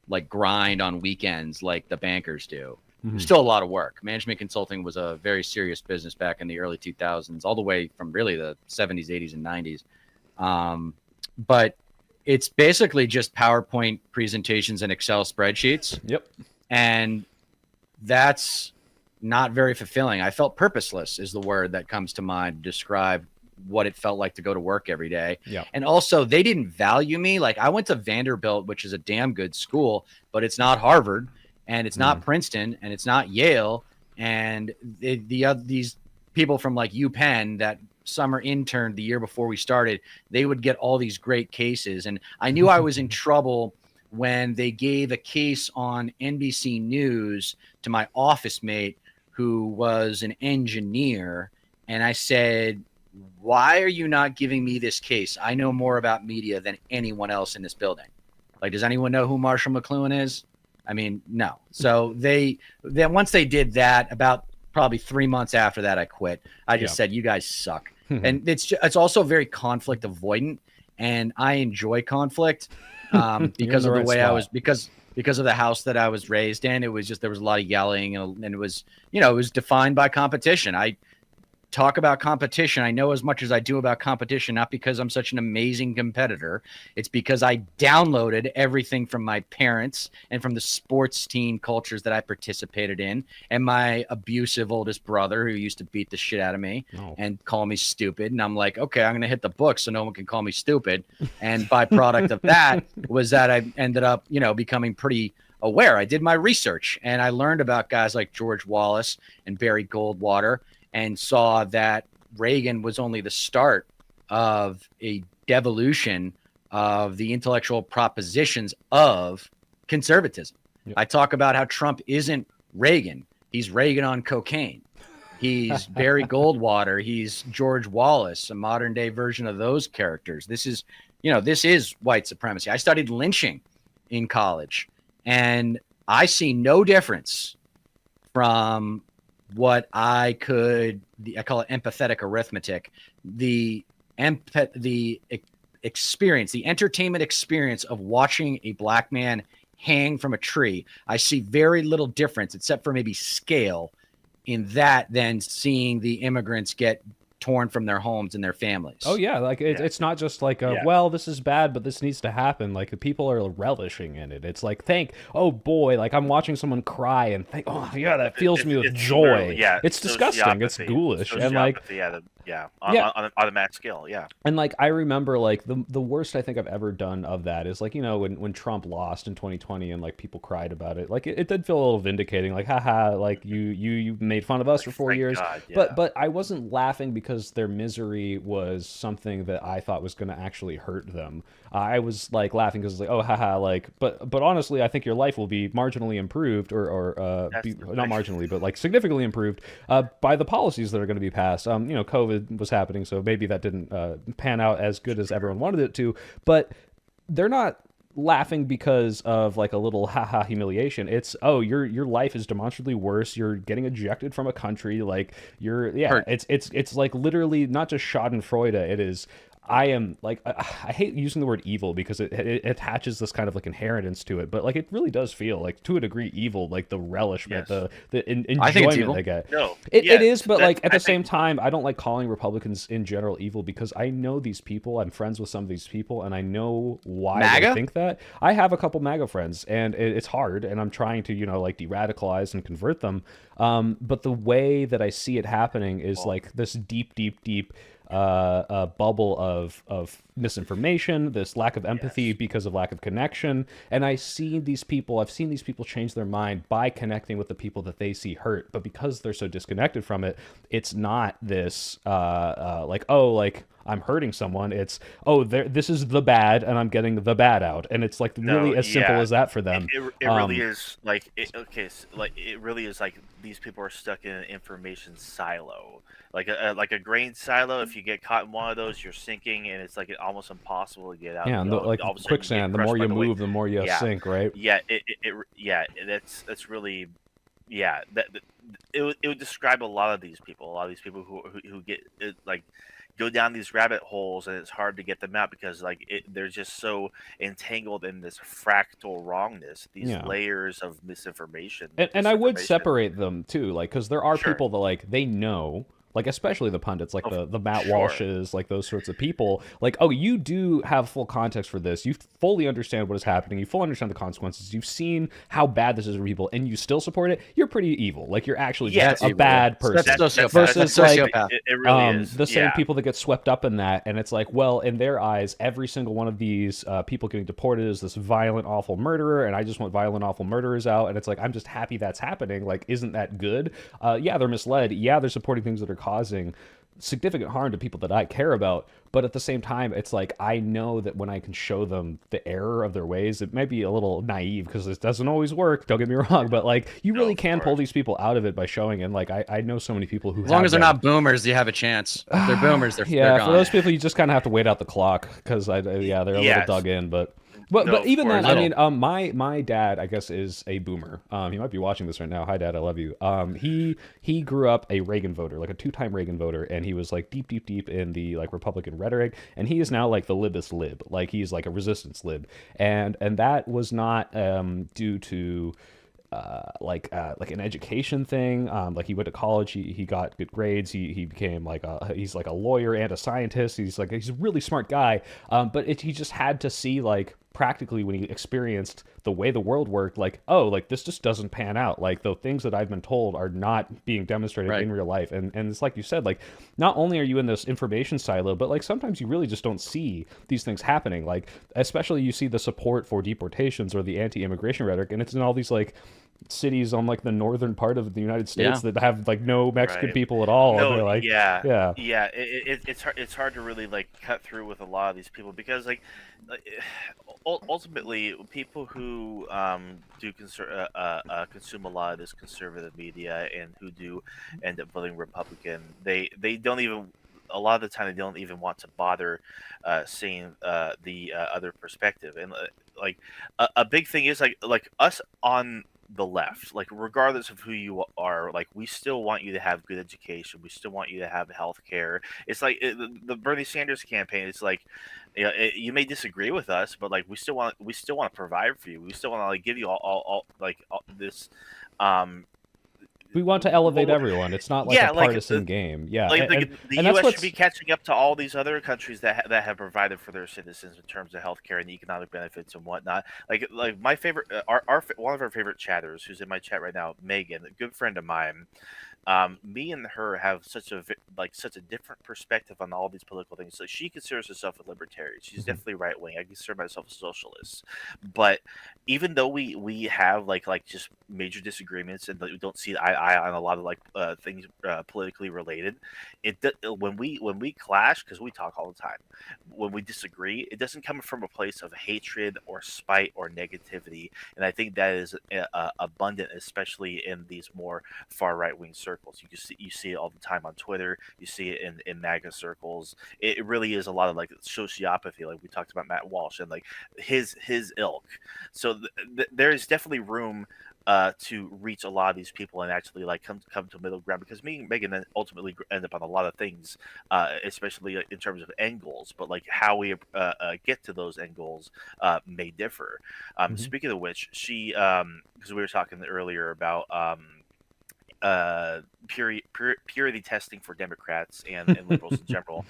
like, grind on weekends like the bankers do. Mm-hmm. Still a lot of work. Management consulting was a very serious business back in the early 2000s, all the way from really the 70s, 80s, and 90s. But it's basically just PowerPoint presentations and Excel spreadsheets. Yep. And that's not very fulfilling. I felt purposeless is the word that comes to mind to describe what it felt like to go to work every day. Yeah. And also they didn't value me. Like, I went to Vanderbilt, which is a damn good school, but it's not Harvard, and it's not Princeton, and it's not Yale. And these people from like UPenn that summer interned the year before we started, they would get all these great cases. And I knew I was in trouble when they gave a case on NBC News to my office mate who was an engineer. And I said, why are you not giving me this case? I know more about media than anyone else in this building. Like, does anyone know who Marshall McLuhan is? I mean, no. So then once they did that, about probably 3 months after that, I quit. I just said, you guys suck. And it's also very conflict avoidant, and I enjoy conflict because of the way I was, because of the house that I was raised in. It was just, there was a lot of yelling, and it was, you know, it was defined by competition. I talk about competition. I know as much as I do about competition, not because I'm such an amazing competitor. It's because I downloaded everything from my parents and from the sports team cultures that I participated in, and my abusive oldest brother who used to beat the shit out of me and call me stupid. And I'm like, okay, I'm going to hit the book so no one can call me stupid. And byproduct of that was that I ended up, you know, becoming pretty aware. I did my research and I learned about guys like George Wallace and Barry Goldwater, and saw that Reagan was only the start of a devolution of the intellectual propositions of conservatism. Yep. I talk about how Trump isn't Reagan. He's Reagan on cocaine. He's Barry Goldwater. He's George Wallace, a modern day version of those characters. This is, you know, this is white supremacy. I studied lynching in college, and I see no difference from what I call it empathetic arithmetic, the experience, the entertainment experience of watching a black man hang from a tree. I see very little difference, except for maybe scale, in that than seeing the immigrants get torn from their homes and their families. Oh yeah, like it's not just like well, this is bad, but this needs to happen. Like the people are relishing in it. It's like, oh boy, like I'm watching someone cry and think, oh yeah, that fills me with joy. It's disgusting. It's ghoulish, and like on a max scale, And like I remember, like the worst I think I've ever done of that is like, you know, when Trump lost in 2020 and like people cried about it. Like it did feel a little vindicating. Like haha, like you made fun of us for 4 years, but I wasn't laughing because their misery was something that I thought was going to actually hurt them. I was like laughing because like, oh haha, like but honestly I think your life will be marginally improved or not marginally but like significantly improved by the policies that are going to be passed. You know, COVID was happening, so maybe that didn't pan out as good as everyone wanted it to, but they're not laughing because of like a little haha humiliation. It's, oh, your life is demonstrably worse. You're getting ejected from a country. Like it's like literally not just schadenfreude. It is, I am like, I hate using the word evil because it attaches this kind of like inheritance to it, but like it really does feel like to a degree evil, like the relishment, the enjoyment they get. No, it is, but like at the same time, I don't like calling Republicans in general evil because I know these people. I'm friends with some of these people, and I know why they think that. I have a couple MAGA friends, and it's hard, and I'm trying to, you know, like de-radicalize and convert them. But the way that I see it happening is like this deep bubble of misinformation, this lack of empathy because of lack of connection. And I've seen these people change their mind by connecting with the people that they see hurt. But because they're so disconnected from it, it's not this like, oh, like I'm hurting someone. It's, oh, this is the bad and I'm getting the bad out. And it's like really as simple as that for them. It really is like, it really is like these people are stuck in an information silo. Like a grain silo. If you get caught in one of those, you're sinking, and it's like almost impossible to get out. Yeah, and like quicksand. The more you move, the more you sink, right? Yeah, that's really, it would describe a lot of these people. A lot of these people who get like go down these rabbit holes, and it's hard to get them out because like they're just so entangled in this fractal wrongness, these layers of misinformation. And I would separate them too, like because there are people that like they know. Like, especially the pundits, like the Matt Walshes, like those sorts of people. Like, oh, you do have full context for this. You fully understand what is happening. You fully understand the consequences. You've seen how bad this is for people, and you still support it. You're pretty evil. Like, you're actually just a bad person. Versus like, it really is. The same people that get swept up in that. And it's like, well, in their eyes, every single one of these people getting deported is this violent, awful murderer, and I just want violent, awful murderers out. And it's like, I'm just happy that's happening. Like, isn't that good? Yeah, they're misled. Yeah, they're supporting things that are causing significant harm to people that I care about. But at the same time, it's like, I know that when I can show them the error of their ways, it might be a little naive because it doesn't always work, don't get me wrong, but like, you really can pull these people out of it by showing. And like, I know so many people who, as long as they're not boomers, you have a chance. If they're boomers, they're yeah, they're for those people, you just kind of have to wait out the clock because they're a little dug in, but even then, I mean, my dad, I guess, is a boomer. He might be watching this right now. Hi, Dad, I love you. He grew up a Reagan voter, like a 2-time Reagan voter, and he was like deep in the like Republican rhetoric, and he is now like the libest lib, like he's like a resistance lib, and that was not due to like an education thing. Like he went to college, he got good grades, he became like he's like a lawyer and a scientist. He's a really smart guy. But he just had to see like practically when he experienced the way the world worked, like, oh, like this just doesn't pan out. Like the things that I've been told are not being demonstrated in real life. And it's like you said, like not only are you in this information silo, but like sometimes you really just don't see these things happening. Like especially you see the support for deportations or the anti-immigration rhetoric, and it's in all these like cities on like the northern part of the United States that have like no Mexican people at all. No, and they're like, it's hard to really like cut through with a lot of these people because like ultimately people who do consume a lot of this conservative media and who do end up voting Republican, they don't even, a lot of the time they don't even want to bother seeing the other perspective. And like a big thing is like us on the left, like regardless of who you are, like we still want you to have good education, we still want you to have health care. It's like the Bernie Sanders campaign, it's like, you know, you may disagree with us, but like we still want to provide for you, we still want to like give you all this we want to elevate everyone. It's not like a partisan game. Yeah, like the U.S. should be catching up to all these other countries that have provided for their citizens in terms of healthcare and economic benefits and whatnot. Like my favorite, one of our favorite chatters, who's in my chat right now, Megan, a good friend of mine. Me and her have such a different perspective on all these political things. So she considers herself a libertarian. She's definitely right wing. I consider myself a socialist. But even though we have like just major disagreements and we don't see eye to eye on a lot of like things politically related, when we clash, because we talk all the time, when we disagree, it doesn't come from a place of hatred or spite or negativity. And I think that is abundant, especially in these more far right wing circles. You see it all the time on Twitter. You see it in MAGA circles. It really is a lot of like sociopathy, like we talked about Matt Walsh and like his ilk. So there is definitely room to reach a lot of these people and actually like come to a middle ground, because me and Megan then ultimately end up on a lot of things, especially in terms of end goals. But like how we get to those end goals may differ. Speaking of which, she because we were talking earlier about purity testing for Democrats and liberals in general.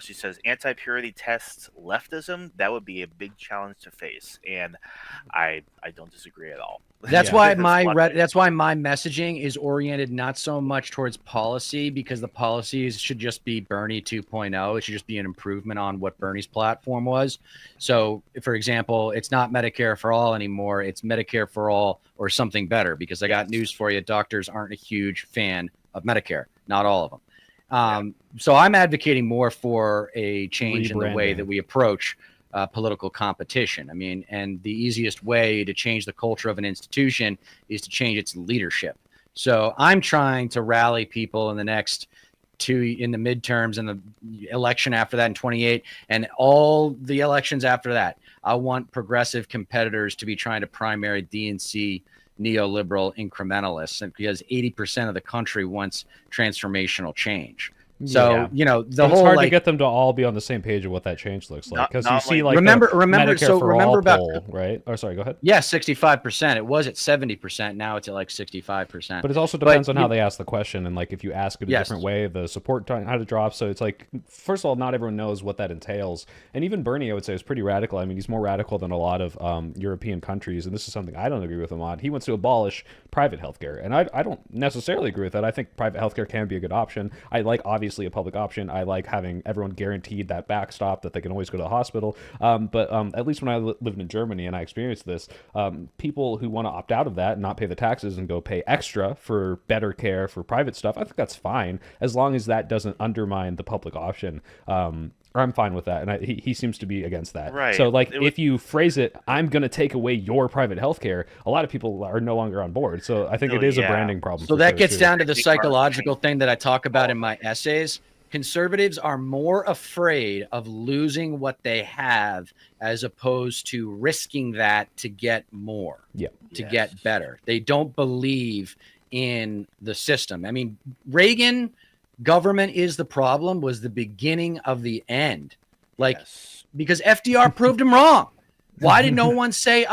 She says anti-purity tests leftism, that would be a big challenge to face, and I don't disagree at all. That's why that's why my messaging is oriented not so much towards policy, because the policies should just be Bernie 2.0. It should just be an improvement on what Bernie's platform was. So, for example, it's not Medicare for all anymore. It's Medicare for all or something better, because I got news for you. Doctors aren't a huge fan of Medicare, not all of them. So I'm advocating more for a change in the way that we approach political competition. I mean, and the easiest way to change the culture of an institution is to change its leadership. So I'm trying to rally people in the next in the midterms and the election after that in 28 and all the elections after that. I want progressive competitors to be trying to primary DNC neoliberal incrementalists, and because 80% of the country wants transformational change. So, you know, it's hard to get them to all be on the same page of what that change looks like. Because you see, like, remember about poll, right? Or sorry, go ahead. Yeah, 65%. It was at 70%. Now it's at like 65%. But it also depends on how they ask the question, and like if you ask it a different way, the support time, how to drop. So it's like, first of all, not everyone knows what that entails. And even Bernie, I would say, is pretty radical. I mean, he's more radical than a lot of European countries, and this is something I don't agree with him on. He wants to abolish private healthcare. And I don't necessarily agree with that. I think private healthcare can be a good option. I like, obviously, a public option. I like having everyone guaranteed that backstop that they can always go to the hospital. But at least when I lived in Germany and I experienced this, people who want to opt out of that and not pay the taxes and go pay extra for better care for private stuff, I think that's fine, as long as that doesn't undermine the public option. I'm fine with that, and he seems to be against that. Right. So, like, if you phrase it, I'm going to take away your private health care, a lot of people are no longer on board. So I think it is a branding problem. So that gets down to the psychological thing that I talk about in my essays. Conservatives are more afraid of losing what they have as opposed to risking that to get more, to get better. They don't believe in the system. I mean, Reagan... government is the problem was the beginning of the end. Like, because FDR proved him wrong. Why did no one say,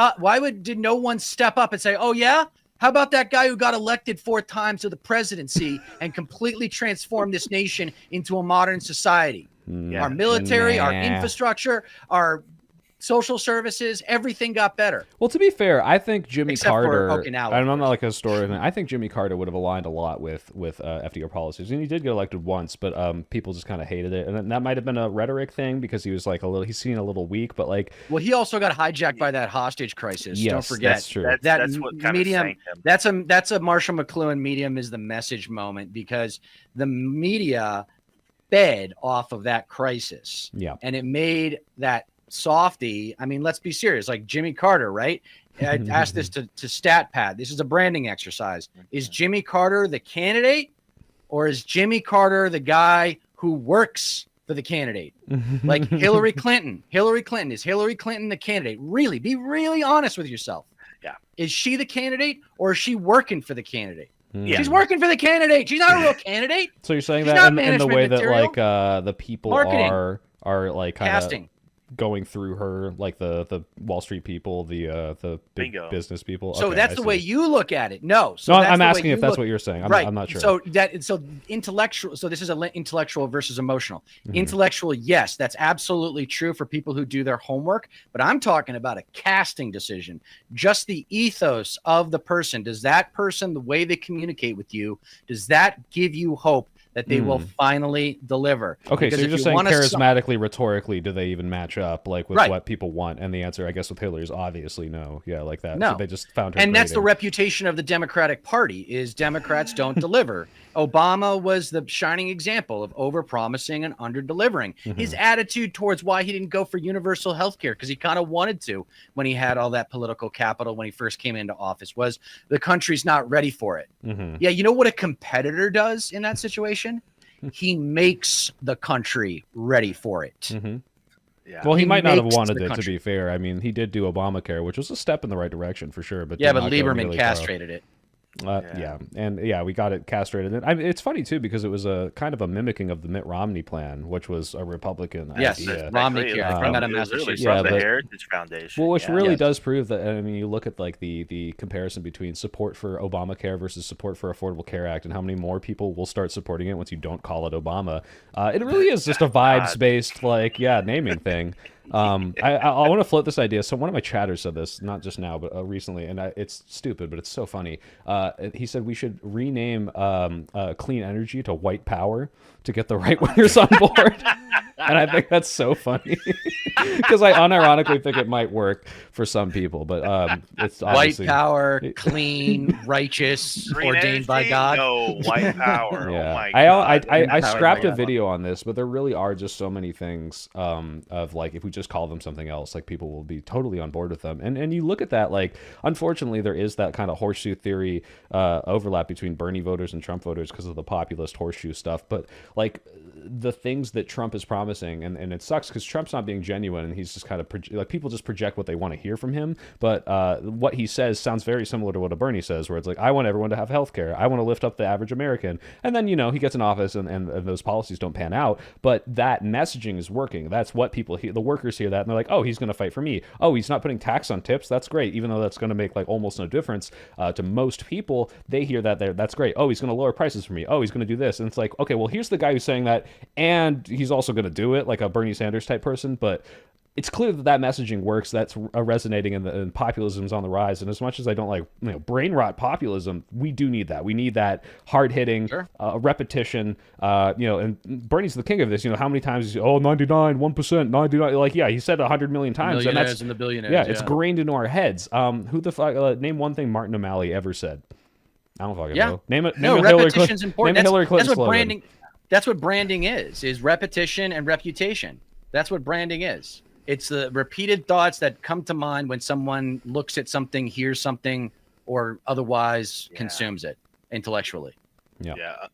did no one step up and say, oh yeah? How about that guy who got elected 4 times to the presidency and completely transformed this nation into a modern society? Our military, our infrastructure, our social services, everything got better. Well, to be fair, I think Jimmy Carter, Okinawa, I'm not like a historian, I think Jimmy Carter would have aligned a lot with FDR policies, and he did get elected once, but people just kind of hated it, and that might have been a rhetoric thing because he was like he's seen a little weak, but like, well, he also got hijacked by that hostage crisis. Yes, don't forget. That's true. That's what kind medium. of sank him. That's a Marshall McLuhan medium is the message moment, because the media fed off of that crisis, and it made that softy. I mean, let's be serious. Like Jimmy Carter, right? I asked this to StatPad. This is a branding exercise. Is Jimmy Carter the candidate, or is Jimmy Carter the guy who works for the candidate? Like Hillary Clinton. Is Hillary Clinton the candidate? Really, be really honest with yourself. Yeah. Is she the candidate, or is she working for the candidate? Yeah. She's working for the candidate. She's not a real candidate. So you're saying She's that in the management way that material. like the people Marketing. are like kind Casting. of going through her, like the Wall Street people, the big Bingo. business people. So Okay, that's I the see. way you look at it. No, so No, that's I'm the way asking you if that's look- what you're saying. right. I'm not sure. So intellectual. So this is intellectual versus emotional. Mm-hmm. Intellectual, yes, that's absolutely true for people who do their homework. But I'm talking about a casting decision. Just the ethos of the person. Does that person, the way they communicate with you, does that give you hope that they will finally deliver? Okay, Because so you're if just you saying wanna charismatically, rhetorically, do they even match up like with Right. what people want? And the answer, I guess, with Hillary is obviously no. Yeah, like that. No. So they just found her. And that's the grating. reputation of the Democratic Party, is Democrats don't deliver. Obama was the shining example of overpromising and under-delivering. His attitude towards why he didn't go for universal health care, because he kind of wanted to when he had all that political capital when he first came into office, was the country's not ready for it. Yeah, you know what a competitor does in that situation? He makes the country ready for it. Yeah. Well, he might not have makes wanted the it, to country. be fair. I mean, he did do Obamacare, which was a step in the right direction for sure. But Yeah, did but not go Lieberman nearly far. castrated it. Yeah, we got it castrated. And it's funny too because it was a kind of a mimicking of the Mitt Romney plan, which was a Republican Yes, idea. Romney care from out of It was really Massachusetts. from Yeah, the but- Heritage Foundation. Well, which yeah. really Yes. does prove that. I mean, you look at like the comparison between support for Obamacare versus support for Affordable Care Act, and how many more people will start supporting it once you don't call it Obama. It really is just a vibes-based, like, naming thing. I want to float this idea. So one of my chatters said this, not just now, but recently, and it's stupid, but it's so funny. He said we should rename clean energy to white power to get the right wingers on board. And I think that's so funny because I unironically think it might work for some people, but it's White obviously power, clean, righteous, Green ordained by energy? God. No, white power. Yeah. Oh my God. I Power scrapped by a God. video on this, but there really are just so many things of like if we just call them something else, like people will be totally on board with them. And you look at that, like unfortunately there is that kind of horseshoe theory overlap between Bernie voters and Trump voters because of the populist horseshoe stuff. But like the things that Trump is promising, and it sucks because Trump's not being genuine, and he's just kind of like people just project what they want to hear from him. But what he says sounds very similar to what a Bernie says, where it's like, I want everyone to have health care. I want to lift up the average American. And then, he gets in office and those policies don't pan out. But that messaging is working. That's what people hear. The workers hear that and they're like, oh, he's going to fight for me. Oh, he's not putting tax on tips. That's great. Even though that's going to make like almost no difference to most people, they hear that that's great. Oh, he's going to lower prices for me. Oh, he's going to do this. And it's like, okay, well, here's the guy who's saying that. And he's also going to do it, like a Bernie Sanders type person. But it's clear that messaging works. That's resonating, and populism's on the rise. And as much as I don't like brain rot populism, we do need that. We need that hard hitting repetition. And Bernie's the king of this. How many times? 99, 1%, 99. Like, yeah, he said 100 million times. And that's in the billionaires. Yeah, it's grained into our heads. Who the fuck? Name one thing Martin O'Malley ever said. I don't fucking know. Name it. Name repetition's important. Name Hillary Clinton's that's what slogan. branding. That's what branding is repetition and reputation. That's what branding is. It's the repeated thoughts that come to mind when someone looks at something, hears something, or otherwise consumes it intellectually.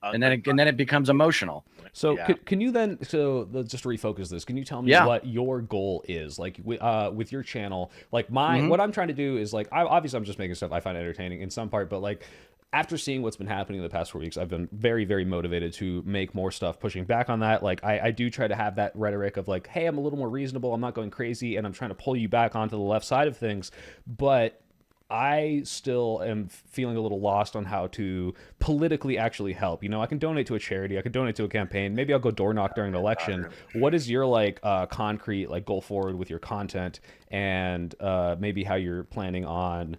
And then it becomes emotional. So can you then, just to refocus this, can you tell me what your goal is, like with your channel? Like what I'm trying to do is like, obviously I'm just making stuff I find entertaining in some part, but like after seeing what's been happening in the past 4 weeks, I've been very, very motivated to make more stuff, pushing back on that. Like I do try to have that rhetoric of like, hey, I'm a little more reasonable, I'm not going crazy, and I'm trying to pull you back onto the left side of things, but I still am feeling a little lost on how to politically actually help. I can donate to a charity, I can donate to a campaign, maybe I'll go door knock during an election. What is your like concrete like goal forward with your content, and maybe how you're planning on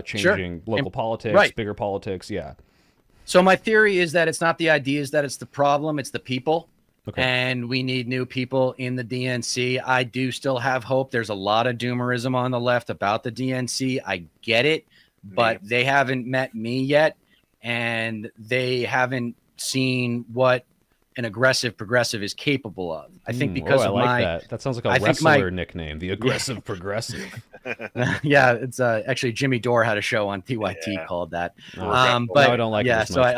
changing local politics, bigger politics? So my theory is that it's not the ideas that it's the problem, it's the people. And we need new people in the DNC. I do still have hope. There's a lot of doomerism on the left about the DNC. I get it, but they haven't met me yet, and they haven't seen what an aggressive progressive is capable of. I think because of that sounds like a wrestler nickname, the aggressive progressive. It's actually Jimmy Dore had a show on TYT called that. But I don't like it as much,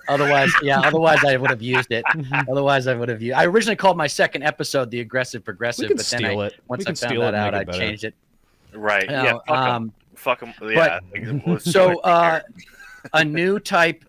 otherwise I would have used it. I originally called my second episode the aggressive progressive, but then once I found that out, I changed it. Right. Fuck them. A new type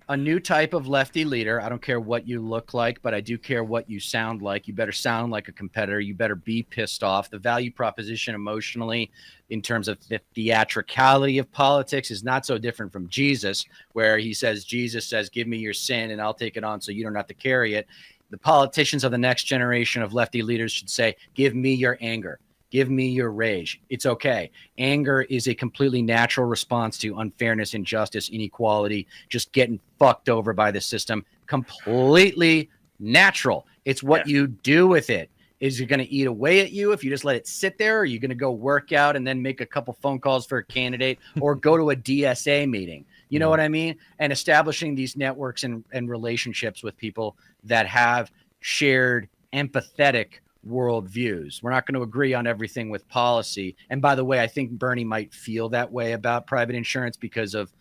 of lefty leader. I don't care what you look like, but I do care what you sound like. You better sound like a competitor. You better be pissed off. The value proposition emotionally, in terms of the theatricality of politics, is not so different from Jesus, where Jesus says, give me your sin and I'll take it on so you don't have to carry it. The politicians of the next generation of lefty leaders should say, give me your anger. Give me your rage. It's okay. Anger is a completely natural response to unfairness, injustice, inequality, just getting fucked over by the system. Completely natural. It's what you do with it. Is it going to eat away at you if you just let it sit there? Or are you going to go work out and then make a couple phone calls for a candidate, or go to a DSA meeting? You know what I mean? And establishing these networks and relationships with people that have shared empathetic worldviews. We're not going to agree on everything with policy. And by the way, I think Bernie might feel that way about private insurance because of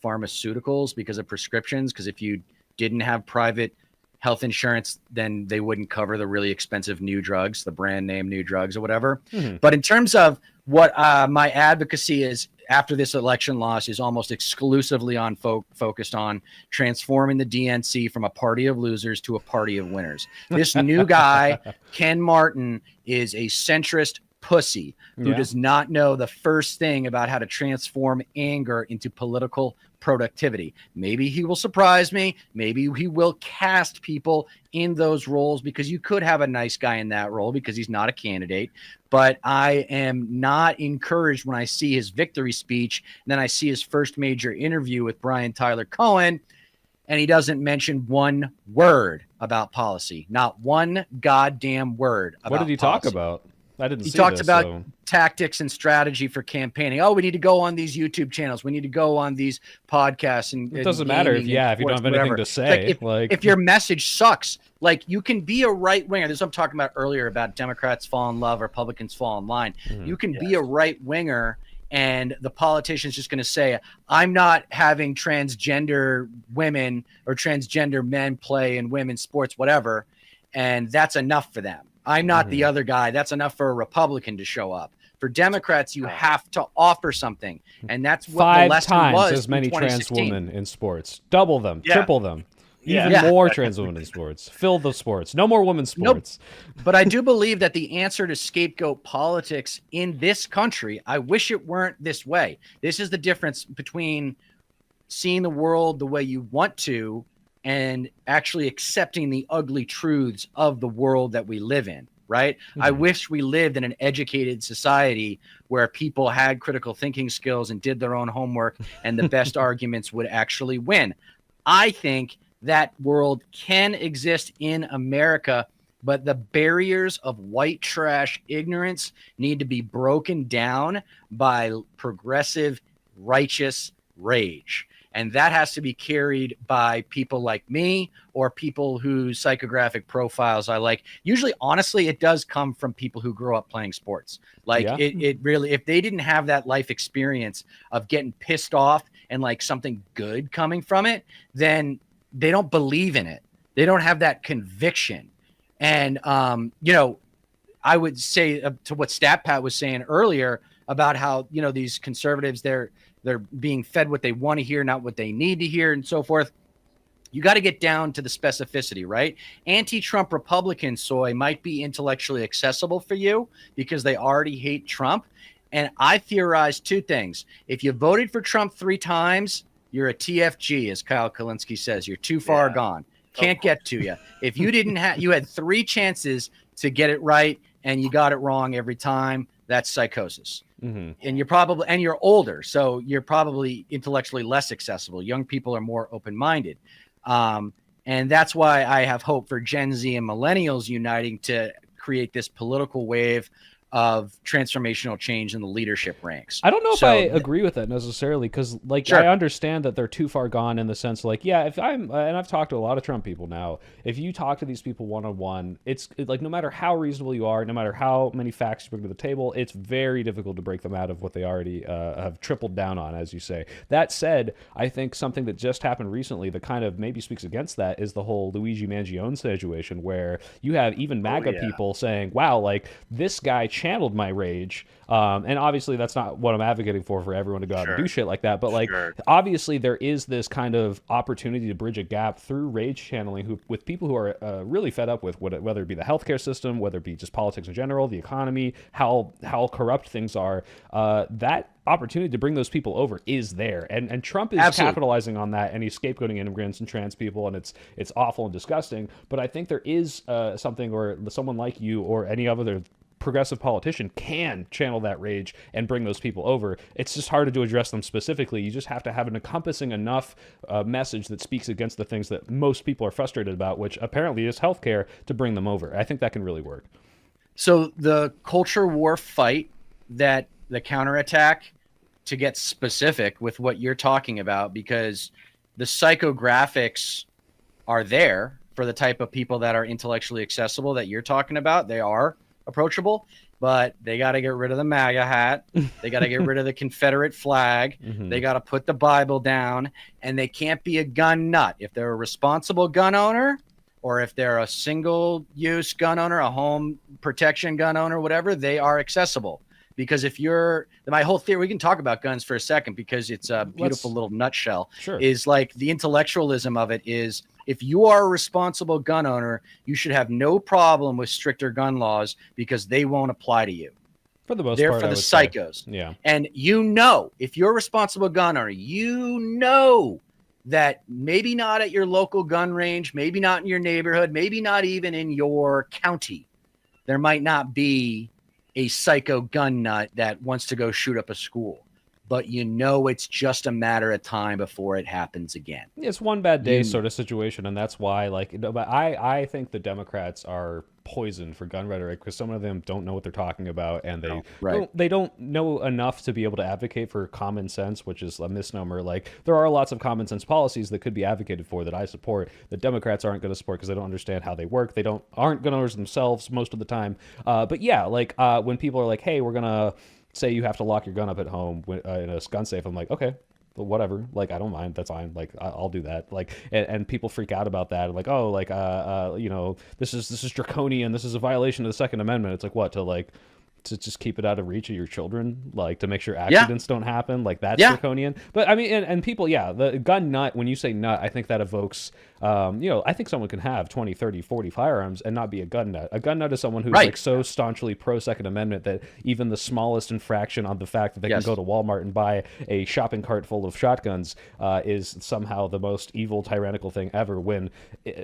pharmaceuticals, because of prescriptions, because if you didn't have private health insurance, then they wouldn't cover the really expensive new drugs, the brand name new drugs or whatever. But in terms of what my advocacy is after this election loss, is almost exclusively on focused on transforming the DNC from a party of losers to a party of winners. This new guy, Ken Martin, is a centrist pussy who does not know the first thing about how to transform anger into political productivity. Maybe he will surprise me. Maybe he will cast people in those roles, because you could have a nice guy in that role because he's not a candidate. But I am not encouraged when I see his victory speech, and then I see his first major interview with Brian Tyler Cohen, and he doesn't mention one word about policy. Not one goddamn word about policy. What did he talk about? I didn't see He talked about so. tactics and strategy for campaigning. Oh, we need to go on these YouTube channels. We need to go on these podcasts. And it doesn't matter if you don't have anything to say. If your message sucks, like, you can be a right winger. This is what I'm talking about earlier about Democrats fall in love, Republicans fall in line. You can be a right winger, and the politician's just going to say, I'm not having transgender women or transgender men play in women's sports, whatever. And that's enough for them. I'm not the other guy. That's enough for a Republican to show up. For Democrats, you have to offer something. And that's what the lesson was. 5 times as many trans women in sports. Double them, triple them. Even more trans women in sports. Fill the sports. No more women's sports. Nope. But I do believe that the answer to scapegoat politics in this country, I wish it weren't this way. This is the difference between seeing the world the way you want to and actually accepting the ugly truths of the world that we live in. right? I wish we lived in an educated society where people had critical thinking skills and did their own homework, and the best arguments would actually win. I think that world can exist in America, but the barriers of white trash ignorance need to be broken down by progressive, righteous rage. And that has to be carried by people like me or people whose psychographic profiles I like. Usually, honestly, it does come from people who grew up playing sports. Like it really, if they didn't have that life experience of getting pissed off and like something good coming from it, then they don't believe in it. They don't have that conviction. And, I would say to what Stat Pat was saying earlier about how, these conservatives, they're being fed what they want to hear, not what they need to hear, and so forth. You got to get down to the specificity, right? Anti-Trump Republican soy might be intellectually accessible for you because they already hate Trump. And I theorize two things. If you voted for Trump 3 times, you're a TFG, as Kyle Kalinske says. You're too far gone. Can't get to you. If you didn't have, you had 3 chances to get it right and you got it wrong every time, that's psychosis. And you're older, so you're probably intellectually less accessible. Young people are more open-minded. And that's why I have hope for Gen Z and millennials uniting to create this political wave of transformational change in the leadership ranks. I don't know if I agree with that necessarily, because I understand that they're too far gone in the sense if I'm and I've talked to a lot of Trump people now, if you talk to these people one-on-one, it's like no matter how reasonable you are, no matter how many facts you bring to the table, it's very difficult to break them out of what they already have tripled down on, as you say. That said, I think something that just happened recently that kind of maybe speaks against that is the whole Luigi Mangione situation, where you have even MAGA people saying, wow, this guy channeled my rage, and obviously that's not what I'm advocating for everyone to go out and do shit like that, but obviously there is this kind of opportunity to bridge a gap through rage channeling with people who are really fed up with whether it be the healthcare system, whether it be just politics in general, the economy, how corrupt things are. That opportunity to bring those people over is there, and Trump is capitalizing on that, and he's scapegoating immigrants and trans people, and it's awful and disgusting. But I think there is something, or someone like you or any other progressive politician can channel that rage and bring those people over. It's just harder to address them specifically. You just have to have an encompassing enough message that speaks against the things that most people are frustrated about, which apparently is healthcare, to bring them over. I think that can really work. So the culture war fight, that the counterattack, to get specific with what you're talking about, because the psychographics are there for the type of people that are intellectually accessible that you're talking about. They are approachable, but they got to get rid of the MAGA hat. They got to get rid of the Confederate flag. They got to put the Bible down, and they can't be a gun nut. If they're a responsible gun owner, or if they're a single-use gun owner, a home protection gun owner, whatever, they are accessible. Because if my whole theory, we can talk about guns for a second because it's a beautiful little nutshell, is like the intellectualism of it is, if you are a responsible gun owner, you should have no problem with stricter gun laws because they won't apply to you. For the most part, they're for the psychos. Say. Yeah. And if you're a responsible gun owner, that maybe not at your local gun range, maybe not in your neighborhood, maybe not even in your county, there might not be a psycho gun nut that wants to go shoot up a school, but it's just a matter of time before it happens again. It's one bad day sort of situation, and that's why, but I think the Democrats are poisoned for gun rhetoric because some of them don't know what they're talking about, and they don't know enough to be able to advocate for common sense, which is a misnomer. There are lots of common sense policies that could be advocated for that I support that Democrats aren't going to support because they don't understand how they work. They aren't gun owners themselves most of the time. But yeah, when people are like, hey, we're gonna say you have to lock your gun up at home in a gun safe, I'm like, okay, well, whatever, I don't mind, that's fine, I'll do that. And people freak out about that, this is draconian, this is a violation of the Second Amendment. It's what, to to just keep it out of reach of your children, like to make sure accidents don't happen, like that's draconian. But I mean, and people, the gun nut, when you say nut, I think that evokes, I think someone can have 20, 30, 40 firearms and not be a gun nut. A gun nut is someone who's like so staunchly pro Second Amendment that even the smallest infraction on the fact that they can go to Walmart and buy a shopping cart full of shotguns is somehow the most evil, tyrannical thing ever, when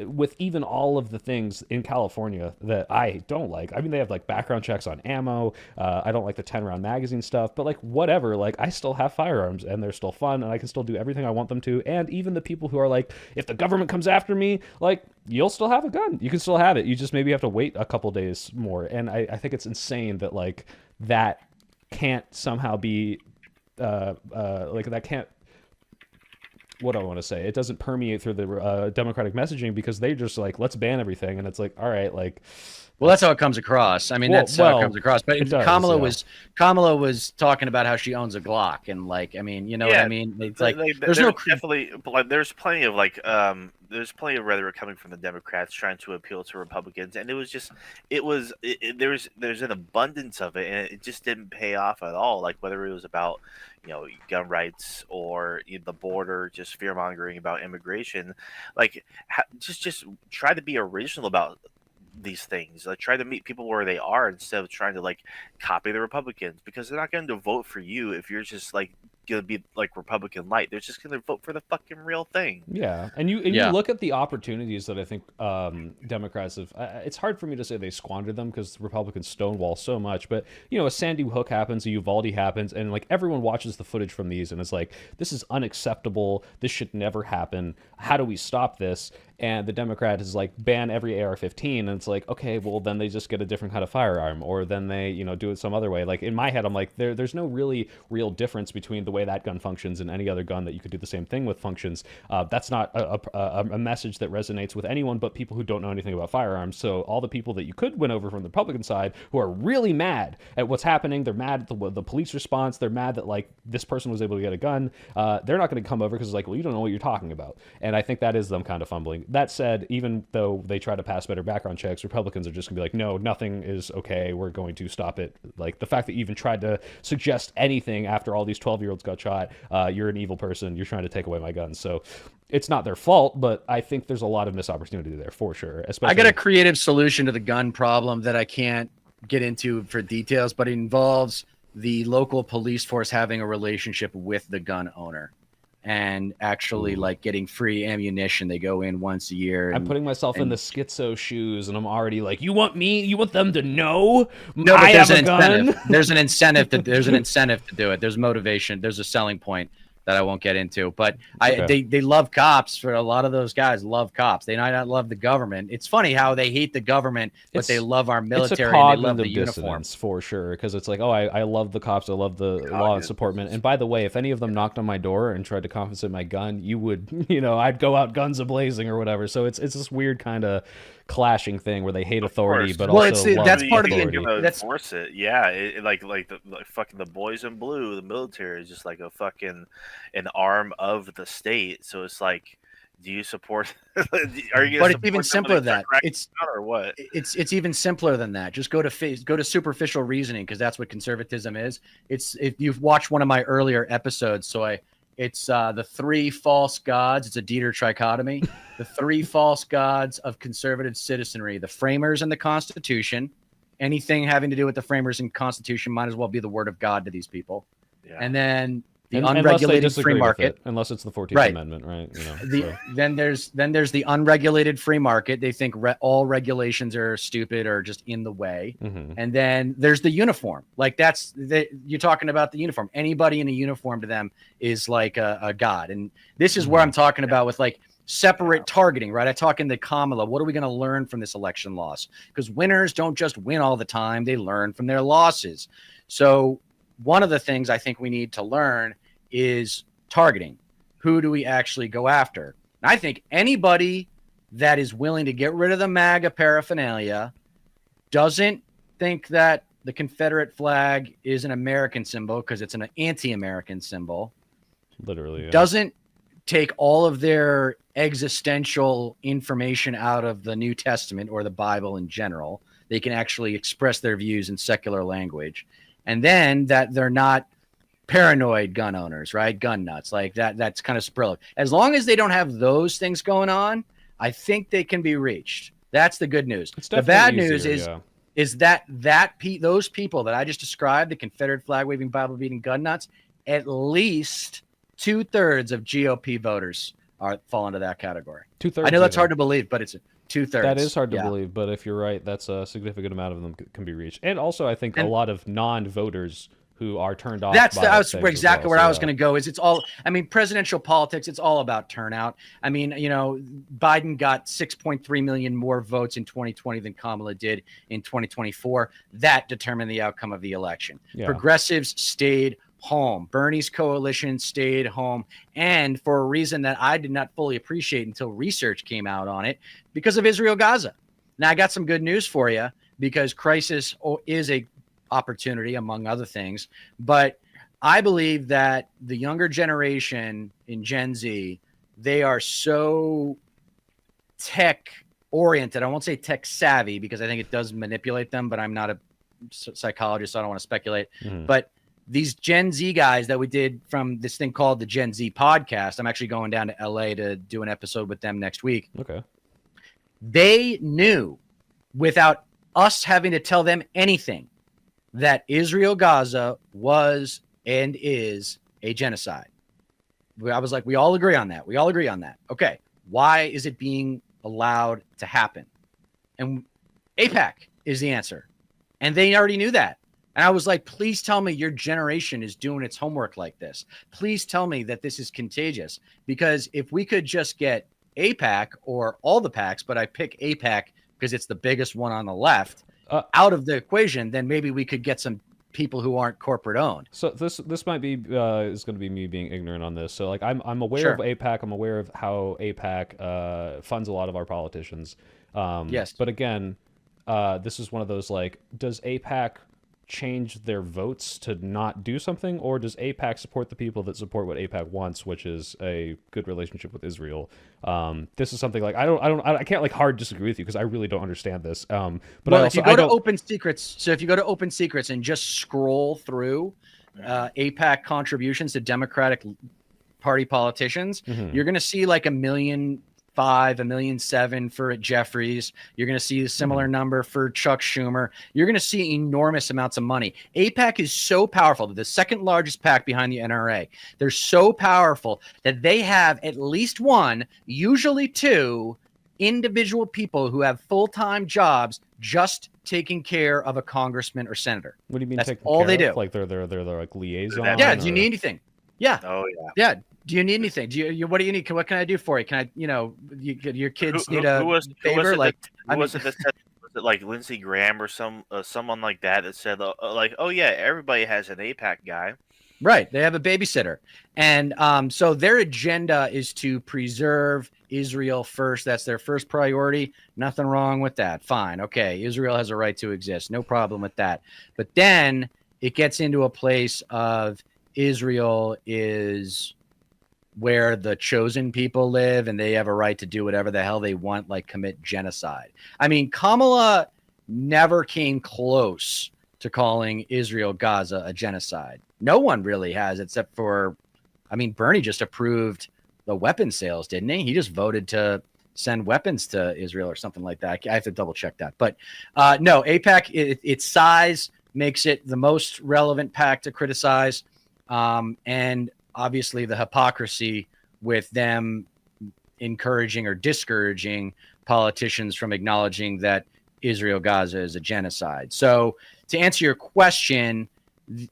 with even all of the things in California that I don't like. I mean, they have like background checks on ammo. I don't like the 10-round magazine stuff, but like whatever, like I still have firearms and they're still fun and I can still do everything I want them to. And even the people who are like, if the government comes after me, like you'll still have a gun. You can still have it. You just maybe have to wait a couple days more. And I think it's insane that like that can't somehow be like that can't, what do I want to say? It doesn't permeate through the Democratic messaging because they just like, let's ban everything. And it's like, all right, like, well, that's how it comes across. I mean, that's how it comes across. But Kamala was talking about how she owns a Glock, and like, I mean, you know what I mean? It's like there's definitely like there's plenty of like there's plenty of rhetoric coming from the Democrats trying to appeal to Republicans, and it was just there's an abundance of it, and it just didn't pay off at all. Like whether it was about gun rights or the border, just fear mongering about immigration, like just try to be original about these things. Like try to meet people where they are instead of trying to like copy the Republicans, because they're not going to vote for you if you're just like going to be like Republican light. They're just going to vote for the fucking real thing. Yeah, and you look at the opportunities that I think Democrats have. It's hard for me to say they squandered them because Republicans stonewall so much. But a Sandy Hook happens, a Uvalde happens, and like everyone watches the footage from these, and it's like, this is unacceptable. This should never happen. How do we stop this? And the Democrat is like, ban every AR-15, and it's like, okay, well then they just get a different kind of firearm, or then they do it some other way. Like in my head, I'm like, there's no real difference between the way that gun functions and any other gun that you could do the same thing with functions. That's not a message that resonates with anyone but people who don't know anything about firearms. So all the people that you could win over from the Republican side who are really mad at what's happening, they're mad at the police response, they're mad that like this person was able to get a gun, they're not going to come over because it's like, well, you don't know what you're talking about. And I think that is them kind of fumbling. That said, even though they try to pass better background checks, Republicans are just gonna be like, no, nothing is okay, we're going to stop it. Like the fact that you even tried to suggest anything after all these 12-year-olds got shot, you're an evil person, you're trying to take away my guns. So it's not their fault, but I think there's a lot of missed opportunity there for sure. Especially, I got a creative solution to the gun problem that I can't get into for details, but it involves the local police force having a relationship with the gun owner and actually like getting free ammunition. They go in once a year. I'm putting myself in the schizo shoes, and I'm already like, you want them to know? No, but there's an incentive. There's an incentive to do it. There's motivation. There's a selling point that I won't get into, but they love cops. For a lot of those guys love cops. They might not love the government. It's funny how they hate the government, but they love our military and they love the uniforms for sure. Because it's like, oh, I love the cops. I love the law and support. And by the way, if any of them knocked on my door and tried to confiscate my gun, you would, I'd go out guns a-blazing or whatever. So it's this weird kind of clashing thing where they hate authority, but also that's part of the that's force it. Yeah, like fucking the boys in blue, the military is just like an arm of the state. So it's like, do you support? Are you? But it's even simpler than that. It's or what? It's even simpler than that. Just go to superficial reasoning, because that's what conservatism is. It's, if you've watched one of my earlier episodes, it's the three false gods. It's a Deter trichotomy. The three false gods of conservative citizenry: the framers and the Constitution. Anything having to do with the framers and Constitution might as well be the word of God to these people. Yeah. And then the unregulated free market, unless it's the 14th Amendment, right? Then there's the unregulated free market. They think all regulations are stupid or just in the way. Mm-hmm. And then there's the uniform. Like you're talking about the uniform. Anybody in a uniform to them is like a god. And this is where I'm talking about with like separate targeting, right? I talk in the Kamala. What are we going to learn from this election loss? Because winners don't just win all the time. They learn from their losses. So one of the things I think we need to learn is targeting. Who do we actually go after? And I think anybody that is willing to get rid of the MAGA paraphernalia, doesn't think that the Confederate flag is an American symbol because it's an anti-American symbol. Literally, yeah. Doesn't take all of their existential information out of the New Testament or the Bible in general. They can actually express their views in secular language. And then that they're not paranoid gun owners, right? Gun nuts. Like that's kind of Sprillo. As long as they don't have those things going on, I think they can be reached. That's the good news. The bad news is that those people that I just described, the Confederate flag waving, Bible beating gun nuts, at least 2/3 of GOP voters fall into that category. 2/3. I know that's hard to believe, but it's 2/3. That is hard to believe, but if you're right, that's a significant amount of them can be reached. And also, I think a lot of non-voters who are turned off. That's exactly where I was going to go. Is it's all? I mean, presidential politics. It's all about turnout. I mean, Biden got 6.3 million more votes in 2020 than Kamala did in 2024. That determined the outcome of the election. Yeah. Progressives stayed home. Bernie's coalition stayed home, and for a reason that I did not fully appreciate until research came out on it, because of Israel-Gaza. Now, I got some good news for you, because crisis is a opportunity, among other things. But I believe that the younger generation in Gen Z, they are so tech oriented. I won't say tech savvy, because I think it does manipulate them, but I'm not a psychologist, so I don't want to speculate. Mm-hmm. But these Gen Z guys that we did from this thing called the Gen Z podcast, I'm actually going down to LA to do an episode with them next week. Okay. They knew, without us having to tell them anything, that Israel-Gaza was and is a genocide. I was like, we all agree on that. We all agree on that. Okay. Why is it being allowed to happen? And AIPAC is the answer. And they already knew that. And I was like, please tell me your generation is doing its homework like this. Please tell me that this is contagious. Because if we could just get AIPAC, or all the PACs, but I pick AIPAC because it's the biggest one on the left, out of the equation, then maybe we could get some people who aren't corporate owned. So this might be is going to be me being ignorant on this. So like I'm aware of AIPAC. I'm aware of how AIPAC funds a lot of our politicians. Yes. But again, this is one of those, like, does AIPAC change their votes to not do something, or does AIPAC support the people that support what AIPAC wants, which is a good relationship with Israel? This is something like I can't like hard disagree with you, because I really don't understand this. But well, if you go to Open Secrets, so if you go to Open Secrets and just scroll through AIPAC contributions to Democratic Party politicians, you're going to see like 1.5 million, 1.7 million for Jeffries. You're going to see a similar number for Chuck Schumer. You're going to see enormous amounts of money. AIPAC is so powerful. They're the second largest PAC behind the NRA. They're so powerful that they have at least one, usually two, individual people who have full-time jobs just taking care of a congressman or senator. What do you mean? That's all they do. Like they're like liaison. Yeah. Do you need anything? Yeah. Oh yeah. Yeah. Do you need anything? What do you need? What can I do for you? Can I, your kids need a favor? Was it like Lindsey Graham or someone like that said like, oh yeah, everybody has an AIPAC guy. Right. They have a babysitter. And so their agenda is to preserve Israel first. That's their first priority. Nothing wrong with that. Fine. Okay. Israel has a right to exist. No problem with that. But then it gets into a place of Israel is where the chosen people live, and they have a right to do whatever the hell they want, like commit genocide. I mean, Kamala never came close to calling Israel-Gaza a genocide. No one really has, except for, I mean, Bernie just approved the weapon sales, didn't he? He just voted to send weapons to Israel or something like that. I have to double check that. But no, AIPAC, its size makes it the most relevant PAC to criticize. And obviously the hypocrisy with them encouraging or discouraging politicians from acknowledging that Israel-Gaza is a genocide. So to answer your question,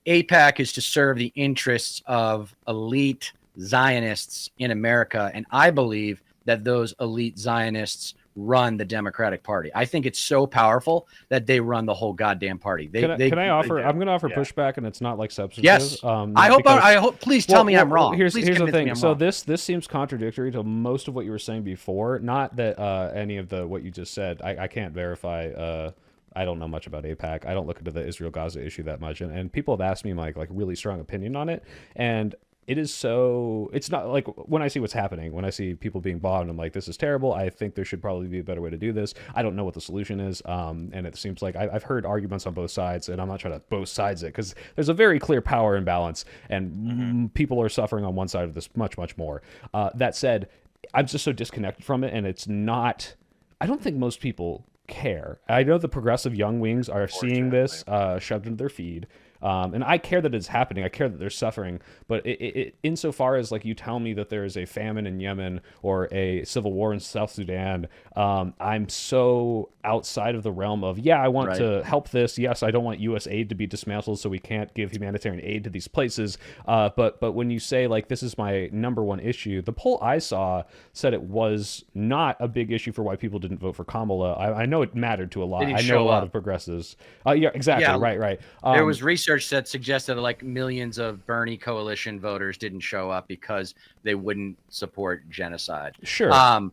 AIPAC is to serve the interests of elite Zionists in America. And I believe that those elite Zionists run the Democratic Party. I think it's so powerful that they run the whole goddamn party. I'm going to offer pushback, and it's not like substantive. Yes. I hope. Please tell me I'm wrong. Here's the thing. So this seems contradictory to most of what you were saying before. Not that any of what you just said. I can't verify. I don't know much about AIPAC. I don't look into the Israel-Gaza issue that much, and people have asked me my like really strong opinion on it, and it is so, it's not like when I see what's happening, when I see people being bombed, I'm like, this is terrible. I think there should probably be a better way to do this. I don't know what the solution is. And it seems like I've heard arguments on both sides, and I'm not trying to both sides it, because there's a very clear power imbalance, and people are suffering on one side of this much, much more. That said, I'm just so disconnected from it, and it's not, I don't think most people care. I know the progressive young wings are seeing this shoved into their feed. And I care that it's happening. I care that they're suffering. But insofar as like you tell me that there is a famine in Yemen or a civil war in South Sudan, I'm so outside of the realm of, I want to help this. Yes, I don't want U.S. aid to be dismantled, so we can't give humanitarian aid to these places. But when you say like this is my number one issue, the poll I saw said it was not a big issue for why people didn't vote for Kamala. I know it mattered to a lot. I know a lot of progressives. Yeah, exactly. Yeah, right. There was research that suggested like millions of Bernie coalition voters didn't show up because they wouldn't support genocide. Sure. I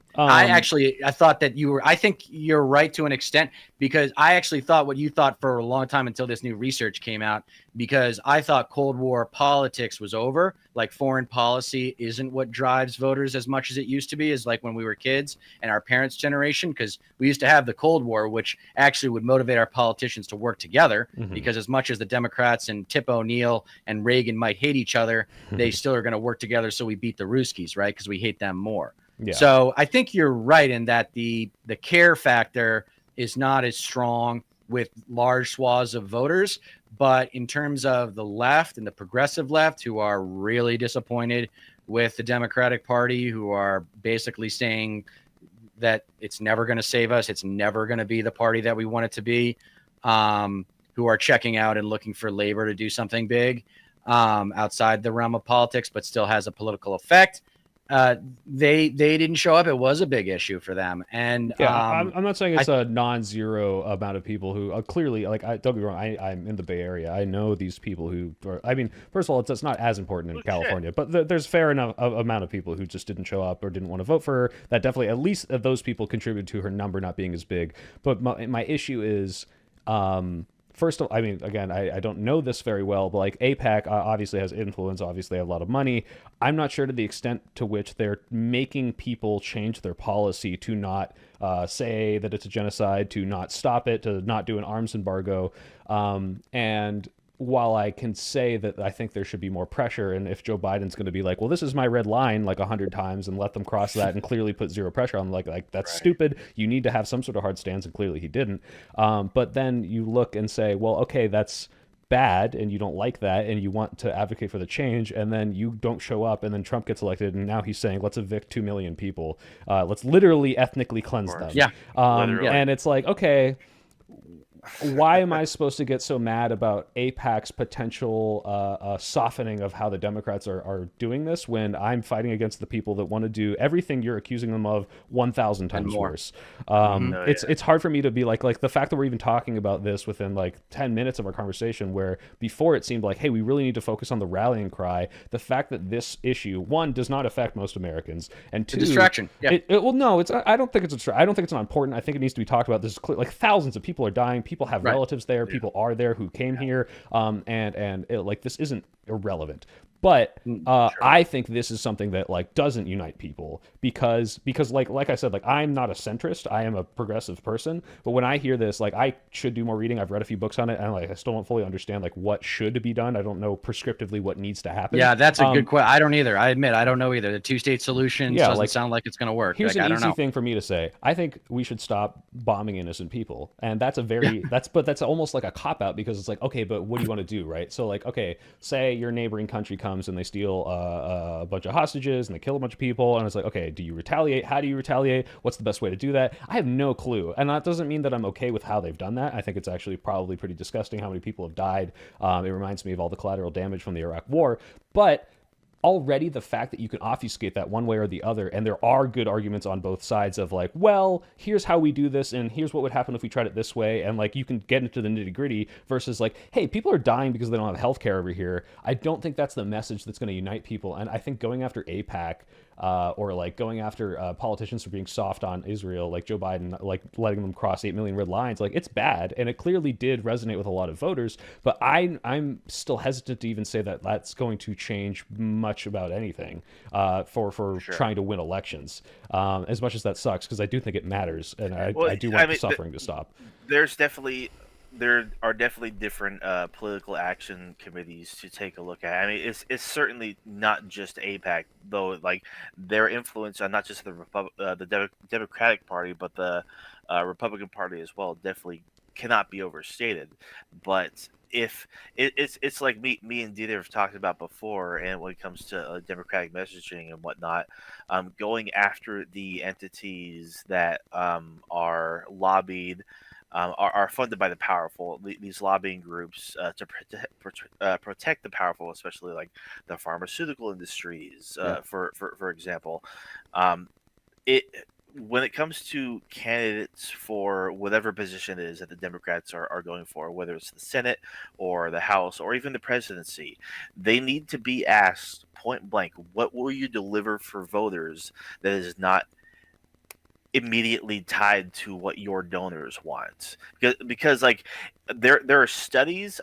thought that I think you're right to an extent, because I actually thought what you thought for a long time until this new research came out, because I thought Cold War politics was over. Like foreign policy isn't what drives voters as much as it used to be, as like when we were kids and our parents' generation, because we used to have the Cold War, which actually would motivate our politicians to work together, because as much as the Democrats and Tip O'Neill and Reagan might hate each other, they still are going to work together so we beat the Ruskies, right? Because we hate them more. Yeah. So I think you're right in that the care factor is not as strong with large swaths of voters. But in terms of the left and the progressive left, who are really disappointed with the Democratic Party, who are basically saying that it's never going to save us, it's never going to be the party that we want it to be, who are checking out and looking for labor to do something big outside the realm of politics, but still has a political effect. They didn't show up. It was a big issue for them. And I'm not saying it's a non-zero amount of people who clearly, like, don't get me wrong, I'm in the Bay Area. I know these people who are, I mean, first of all, it's not as important in California, but there's fair enough amount of people who just didn't show up or didn't want to vote for her. That definitely, at least those people contributed to her number not being as big. But my issue is, first of all, I mean, again, I don't know this very well, but like AIPAC obviously has influence, obviously have a lot of money. I'm not sure to the extent to which they're making people change their policy to not say that it's a genocide, to not stop it, to not do an arms embargo. And while I can say that I think there should be more pressure, and if Joe Biden's going to be like, well, this is my red line like 100 times and let them cross that and clearly put zero pressure on, like that's stupid. You need to have some sort of hard stance, and clearly he didn't. But then you look and say, well, okay, that's bad, and you don't like that, and you want to advocate for the change, and then you don't show up, and then Trump gets elected, and now he's saying, let's evict 2 million people. Let's literally ethnically cleanse them. Yeah. And it's like, okay, why am I supposed to get so mad about AIPAC's potential softening of how the Democrats are doing this when I'm fighting against the people that want to do everything you're accusing them of 1,000 times worse? It's hard for me to be like the fact that we're even talking about this within like 10 minutes of our conversation, where before it seemed like, hey, we really need to focus on the rallying cry. The fact that this issue, one, does not affect most Americans, and two, a distraction. Yeah. I don't think it's I don't think it's not important. I think it needs to be talked about. This is clear. Like thousands of people are dying. People have relatives there. People are there who came here. Like this isn't irrelevant. But I think this is something that like doesn't unite people because like I said, like I'm not a centrist. I am a progressive person. But when I hear this, like I should do more reading. I've read a few books on it, and like I still don't fully understand like what should be done. I don't know prescriptively what needs to happen. Yeah, that's a good question. I don't either. I admit I don't know either. The two-state solution doesn't sound like it's going to work. Here's an easy thing for me to say. I think we should stop bombing innocent people, and that's a very that's almost like a cop out, because it's like, okay, but what do you want to do, right? So like, okay, say your neighboring country comes and they steal a bunch of hostages and they kill a bunch of people, and it's like, okay, do you retaliate? How do you retaliate? What's the best way to do that? I have no clue, and that doesn't mean that I'm okay with how they've done that. I think it's actually probably pretty disgusting how many people have died. It reminds me of all the collateral damage from the Iraq War, but already the fact that you can obfuscate that one way or the other, and there are good arguments on both sides of like, well, here's how we do this, and here's what would happen if we tried it this way, and like you can get into the nitty gritty, versus like, hey, people are dying because they don't have healthcare over here. I don't think that's the message that's going to unite people, and I think going after AIPAC or like going after politicians for being soft on Israel, like Joe Biden, like letting them cross 8 million red lines. Like, it's bad, and it clearly did resonate with a lot of voters. But I'm still hesitant to even say that that's going to change much about anything for sure. Trying to win elections. As much as that sucks, because I do think it matters, and I do want the suffering to stop. There are definitely different political action committees to take a look at. I mean, it's certainly not just AIPAC, though. Like, their influence on not just the Democratic Party, but the Republican Party as well, definitely cannot be overstated. But if it's like me and Deter have talked about before, and when it comes to democratic messaging and whatnot, going after the entities that are lobbied. Are funded by the powerful. These lobbying groups to protect the powerful, especially like the pharmaceutical industries, for example. When it comes to candidates for whatever position it is that the Democrats are going for, whether it's the Senate or the House or even the presidency, they need to be asked point blank, what will you deliver for voters that is not immediately tied to what your donors want? Because like there are studies,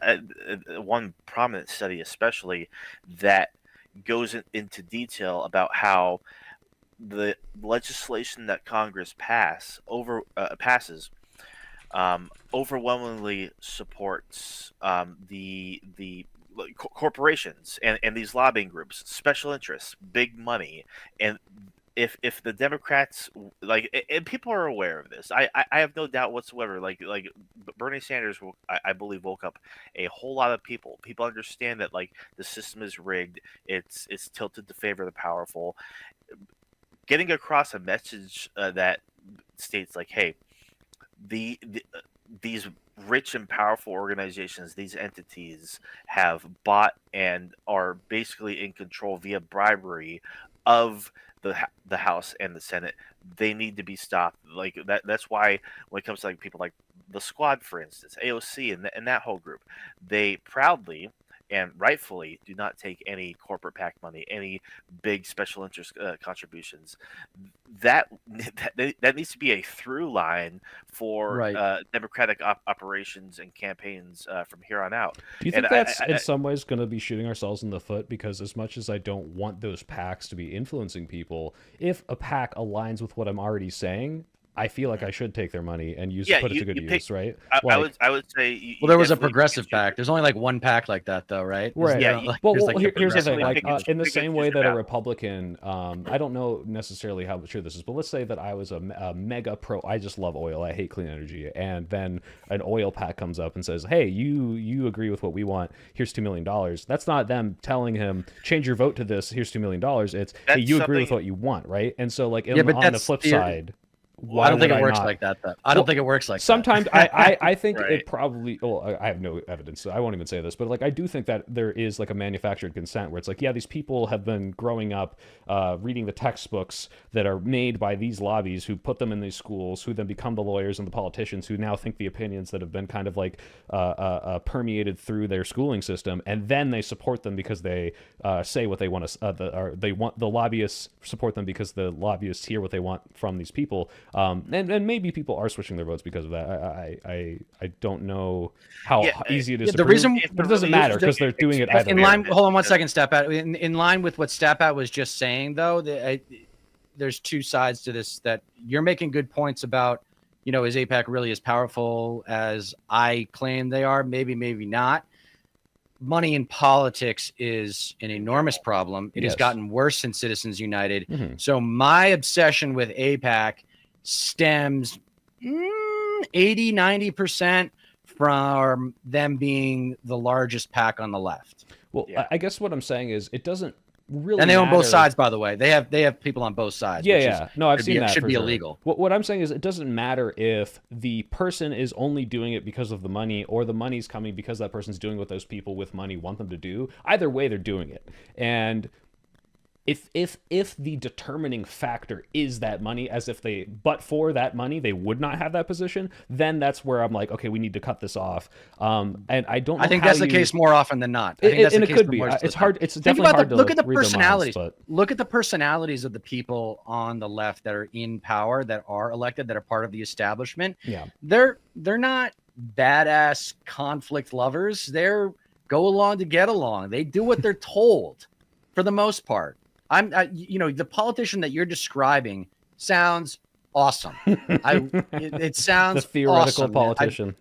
one prominent study especially, that goes into detail about how the legislation that Congress passes overwhelmingly supports the corporations and these lobbying groups, special interests, big money. And if the Democrats, like, and people are aware of this, I have no doubt whatsoever. Like Bernie Sanders, I believe, woke up a whole lot of people. People understand that, like, the system is rigged. It's tilted to favor the powerful. Getting across a message that states like, hey, these rich and powerful organizations, these entities have bought and are basically in control via bribery of the House and the Senate. They need to be stopped. Like that's why when it comes to like people like the Squad, for instance, AOC and that whole group, they proudly and rightfully do not take any corporate PAC money, any big special interest contributions. That needs to be a through line for democratic operations and campaigns from here on out. Do you think that's in some ways going to be shooting ourselves in the foot? Because as much as I don't want those PACs to be influencing people, if a PAC aligns with what I'm already saying, I feel like I should take their money and put it to good use, right? I would say. Well, there was a progressive PAC. There's only like one PAC like that, though, right? Right. Yeah. Here's the thing. Like in the same way that a Republican, I don't know necessarily how true this is, but let's say that I was a mega pro. I just love oil. I hate clean energy. And then an oil PAC comes up and says, "Hey, you agree with what we want? Here's $2 million." That's not them telling him, "Change your vote to this. Here's $2 million." It's, "Hey, you agree with what you want, right?" And so, like, on the flip side. I don't think it works like that, though. I don't think it works like sometimes that. I think it probably. Well, I have no evidence, so I won't even say this. But like, I do think that there is like a manufactured consent where it's like, yeah, these people have been growing up, reading the textbooks that are made by these lobbies who put them in these schools, who then become the lawyers and the politicians who now think the opinions that have been kind of like permeated through their schooling system, and then they support them because they say what they want to. They want the lobbyists support them because the lobbyists hear what they want from these people. And maybe people are switching their votes because of that. I don't know how easy it is to prove, but it doesn't matter because they're doing it either in line. Hold on one second, Stapat. In line with what Stapat was just saying, though, there's two sides to this that you're making good points about. You know, is AIPAC really as powerful as I claim they are? Maybe, maybe not. Money in politics is an enormous problem. It has gotten worse since Citizens United. Mm-hmm. So my obsession with AIPAC stems 80-90% from them being the largest PAC on the left. Well, I guess what I'm saying is it doesn't really and they own matter. both sides, by the way. They have people on both sides. No, I've seen that. Should be sure. illegal. What I'm saying is it doesn't matter if the person is only doing it because of the money or the money's coming because that person's doing what those people with money want them to do. Either way, they're doing it. And if the determining factor is that money, as if but for that money they would not have that position, then that's where I'm like, okay, we need to cut this off. And I don't know I think that's the case more often than not. I think that's and the it case could be. It's hard. It's definitely hard to look at the read personalities. Their minds, but... Look at the personalities of the people on the left that are in power, that are elected, that are part of the establishment. Yeah, they're not badass conflict lovers. They're go along to get along. They do what they're told, for the most part. The politician that you're describing sounds awesome. It sounds the theoretical awesome, politician.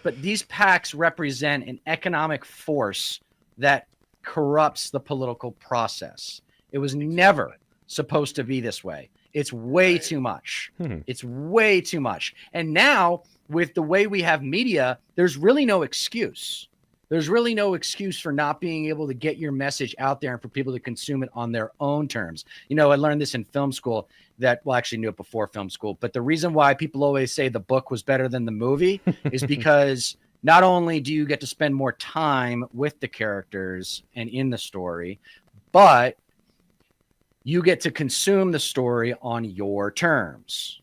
But these PACs represent an economic force that corrupts the political process. It was never supposed to be this way. It's way too much. It's way too much. And now, with the way we have media, there's really no excuse. There's really no excuse for not being able to get your message out there and for people to consume it on their own terms. I learned this in film school actually knew it before film school, but the reason why people always say the book was better than the movie is because not only do you get to spend more time with the characters and in the story, but you get to consume the story on your terms.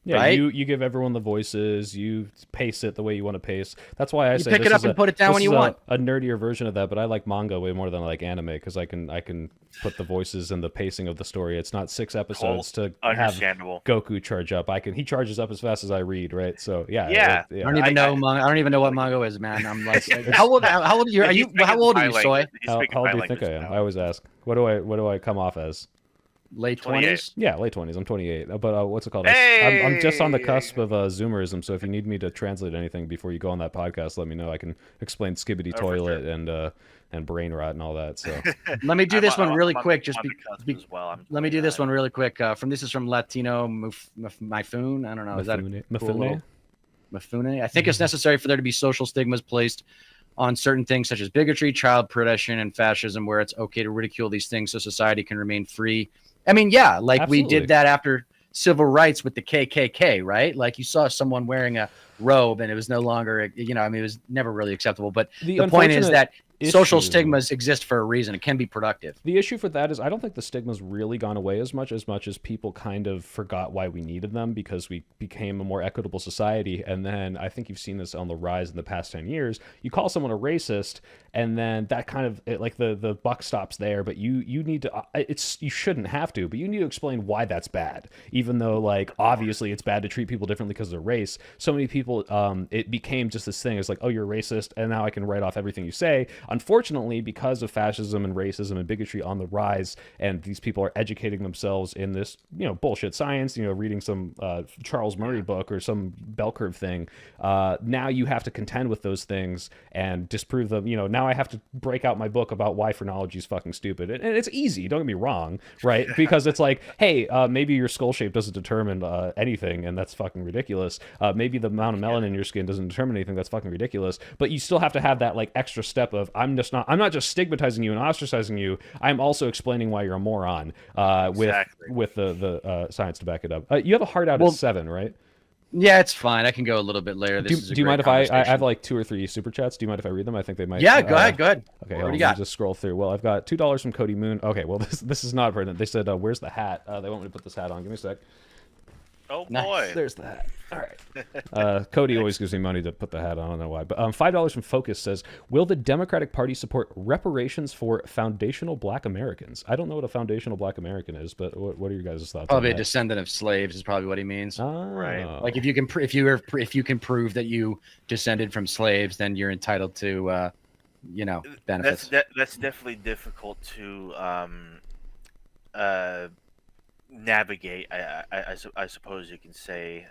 Yeah, right? you give everyone the voices, you pace it the way you want to pace. That's why I say pick it up and put it down when you want. A nerdier version of that, but I like manga way more than I like anime because I can put the voices and the pacing of the story. It's not 6 episodes to have Goku charge up. He charges up as fast as I read, right? So yeah. I don't even know manga. I don't even know what manga is, man. I'm like, how old are you? How old are you, Soy? How old do you think I am? I always ask. What do I come off as? Late 20s? Yeah, late 20s. I'm 28. But what's it called? Hey! I'm just on the cusp of Zoomerism, so if you need me to translate anything before you go on that podcast, let me know. I can explain skibbity toilet and brain rot and all that. So let me do this one really quick. Let me do this one really quick. This is from Latino Mifune. I don't know. Is that Mifune? Mifune? I think it's necessary for there to be social stigmas placed on certain things such as bigotry, child predation, and fascism, where it's okay to ridicule these things so society can remain free. I mean, yeah, like Absolutely. We did that after civil rights with the KKK, right? Like you saw someone wearing a robe and it was no longer, it was never really acceptable. But the point is that social stigmas exist for a reason. It can be productive. The issue for that is I don't think the stigma's really gone away as much as people kind of forgot why we needed them because we became a more equitable society. And then I think you've seen this on the rise in the past 10 years. You call someone a racist and then that kind of the buck stops there. But you need to you shouldn't have to, but you need to explain why that's bad. Even though obviously it's bad to treat people differently because of their race. So many people it became just this thing. It's like, oh, you're racist, and now I can write off everything you say. Unfortunately, because of fascism and racism and bigotry on the rise, and these people are educating themselves in this, bullshit science, reading some Charles Murray book or some bell curve thing. Now you have to contend with those things and disprove them. Now I have to break out my book about why phrenology is fucking stupid. And it's easy, don't get me wrong, right? Because it's like, hey, maybe your skull shape doesn't determine anything, and that's fucking ridiculous. Maybe the amount of melanin in your skin doesn't determine anything, that's fucking ridiculous. But you still have to have that extra step of I'm not just stigmatizing you and ostracizing you. I'm also explaining why you're a moron with the science to back it up. You have a hard out at 7, right? Yeah, it's fine. I can go a little bit later. Do you mind if I have 2 or 3 super chats? Do you mind if I read them? I think they might. Yeah, go ahead. Okay, let me just scroll through. Well, I've got $2 from Cody Moon. Okay, well this is not pertinent. They said, "Where's the hat?" They want me to put this hat on. Give me a sec. Oh boy, nice. There's the hat. All right. Cody always gives me money to put the hat on. I don't know why. But $5 from Focus says, will the Democratic Party support reparations for foundational Black Americans? I don't know what a foundational Black American is, but what are your guys' thoughts? Probably on that? A descendant of slaves is probably what he means. Right. Like if you can prove that you descended from slaves, then you're entitled to benefits. That's definitely difficult to navigate, I suppose you can say,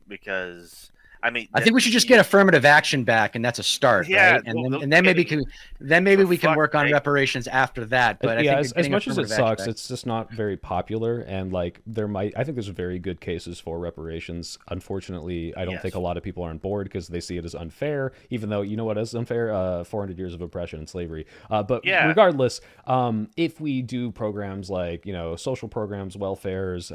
because I think we should just get affirmative action back, and that's a start, right? And then maybe we can work on reparations after that. But I think as much as it sucks, it's just not very popular, and I think there's very good cases for reparations. Unfortunately, I don't think a lot of people are on board because they see it as unfair, even though you know what is unfair? 400 years of oppression and slavery. But regardless, if we do programs like social programs, welfares,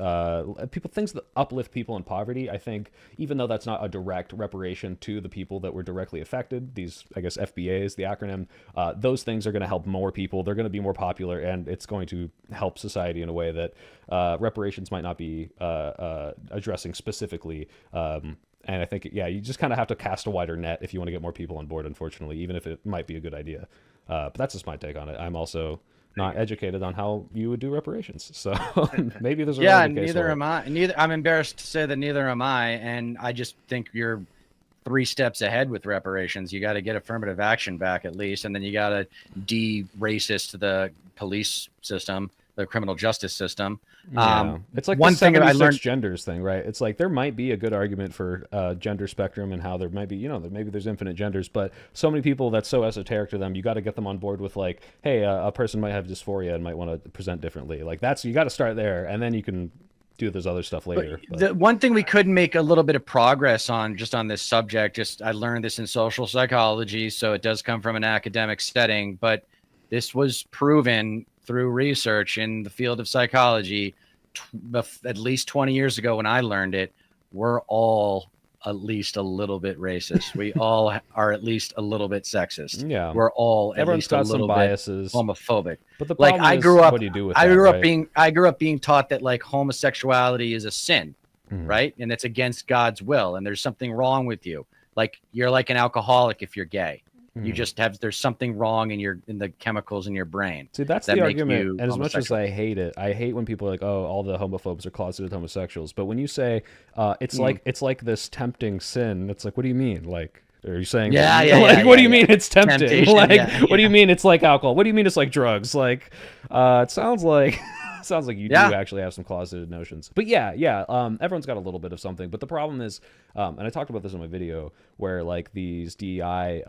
things that uplift people in poverty, I think even though that's not a direct direct reparation to the people that were directly affected. These, I guess, FBA is the acronym. Those things are going to help more people. They're going to be more popular, and it's going to help society in a way that reparations might not be addressing specifically. And I think, yeah, you just kind of have to cast a wider net if you want to get more people on board, unfortunately, even if it might be a good idea. But that's just my take on it. I'm also not educated on how you would do reparations. So maybe there's a yeah, neither am I. I'm embarrassed to say that neither am I. And I just think you're 3 steps ahead with reparations. You got to get affirmative action back at least. And then you got to de-racist the police system, the criminal justice system. Yeah. It's like one thing I learned genders thing, right? It's like there might be a good argument for gender spectrum and how there might be, you know, maybe there's infinite genders, but so many people that's so esoteric to them, you got to get them on board with like, hey, a person might have dysphoria and might want to present differently. Like that's, you got to start there, and then you can do this other stuff later. But the one thing we could make a little bit of progress on just on this subject, I learned this in social psychology, so it does come from an academic setting, but this was proven through research in the field of psychology at least 20 years ago when I learned it. We're all at least a little bit racist. We all are at least a little bit sexist. Yeah, we're all at everyone's least got a little some biases, bit homophobic. But the like problem I grew up, what do you do with I that, grew up right? I grew up being taught that like homosexuality is a sin, right? And it's against God's will, and there's something wrong with you. Like you're like an alcoholic if you're gay. You just have, there's something wrong in the chemicals in your brain. See, that's the argument. And as much as I hate it, I hate when people are like, oh, all the homophobes are closeted homosexuals. But when you say it's like this tempting sin, it's like, what do you mean? Like, are you saying what do you mean it's tempting? Temptation, like what do you mean it's like alcohol? What do you mean it's like drugs? Like it sounds like you do actually have some closeted notions. But everyone's got a little bit of something. But the problem is, and I talked about this in my video, where like these DEI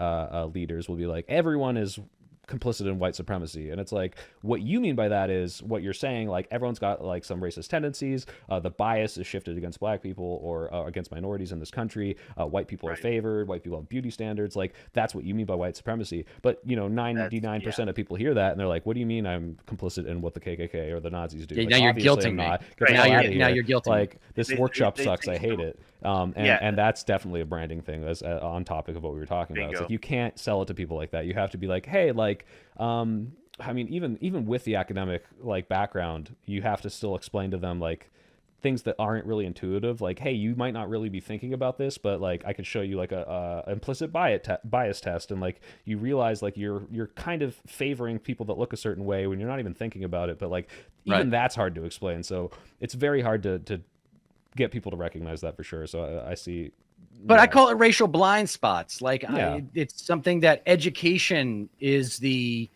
leaders will be like, everyone is complicit in white supremacy, and it's like, what you mean by that is what you're saying, like everyone's got like some racist tendencies, the bias is shifted against black people or against minorities in this country, white people are favored, white people have beauty standards, like that's what you mean by white supremacy. But you know, 99% of people hear that and they're like, what do you mean I'm complicit in what the KKK or the Nazis do? Like, now you're guilting me. Now you're guilting like me. this workshop sucks, I hate it. And that's definitely a branding thing, as on topic of what we were talking about. It's like you can't sell it to people like that. You have to be like, hey, like I mean, even with the academic like background, you have to still explain to them like things that aren't really intuitive, like, hey, you might not really be thinking about this, but like I could show you like a implicit bias test, and like you realize like you're kind of favoring people that look a certain way when you're not even thinking about it. But like even that's hard to explain, so it's very hard to get people to recognize that for sure. So I see. But I call it racial blind spots. Like it's something that education is the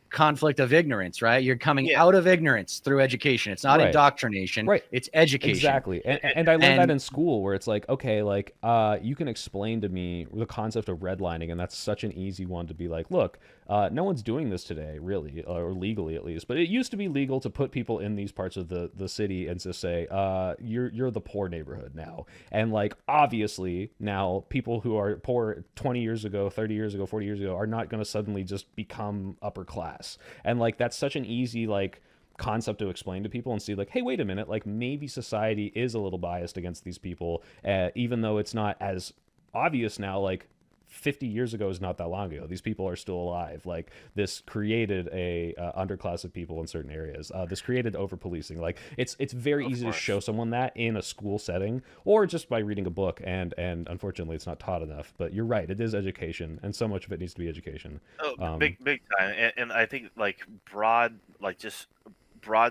conflict of ignorance, right? You're coming out of ignorance through education. It's not indoctrination, it's education. Exactly. And I learned that in school, where it's like, okay, like you can explain to me the concept of redlining, and that's such an easy one to be like, look, no one's doing this today, really, or legally at least, but it used to be legal to put people in these parts of the city and to say, you're the poor neighborhood now. And like obviously now people who are poor 20 years ago, 30 years ago, 40 years ago are not going to suddenly just become upper class. And like that's such an easy like concept to explain to people and see like, hey, wait a minute, like maybe society is a little biased against these people, even though it's not as obvious now. Like 50 years ago is not that long ago. These people are still alive. Like this created a underclass of people in certain areas. This created over-policing. Like it's very easy to show someone that in a school setting or just by reading a book, and unfortunately it's not taught enough. But you're right, it is education, and so much of it needs to be education. Big time. And I think like broad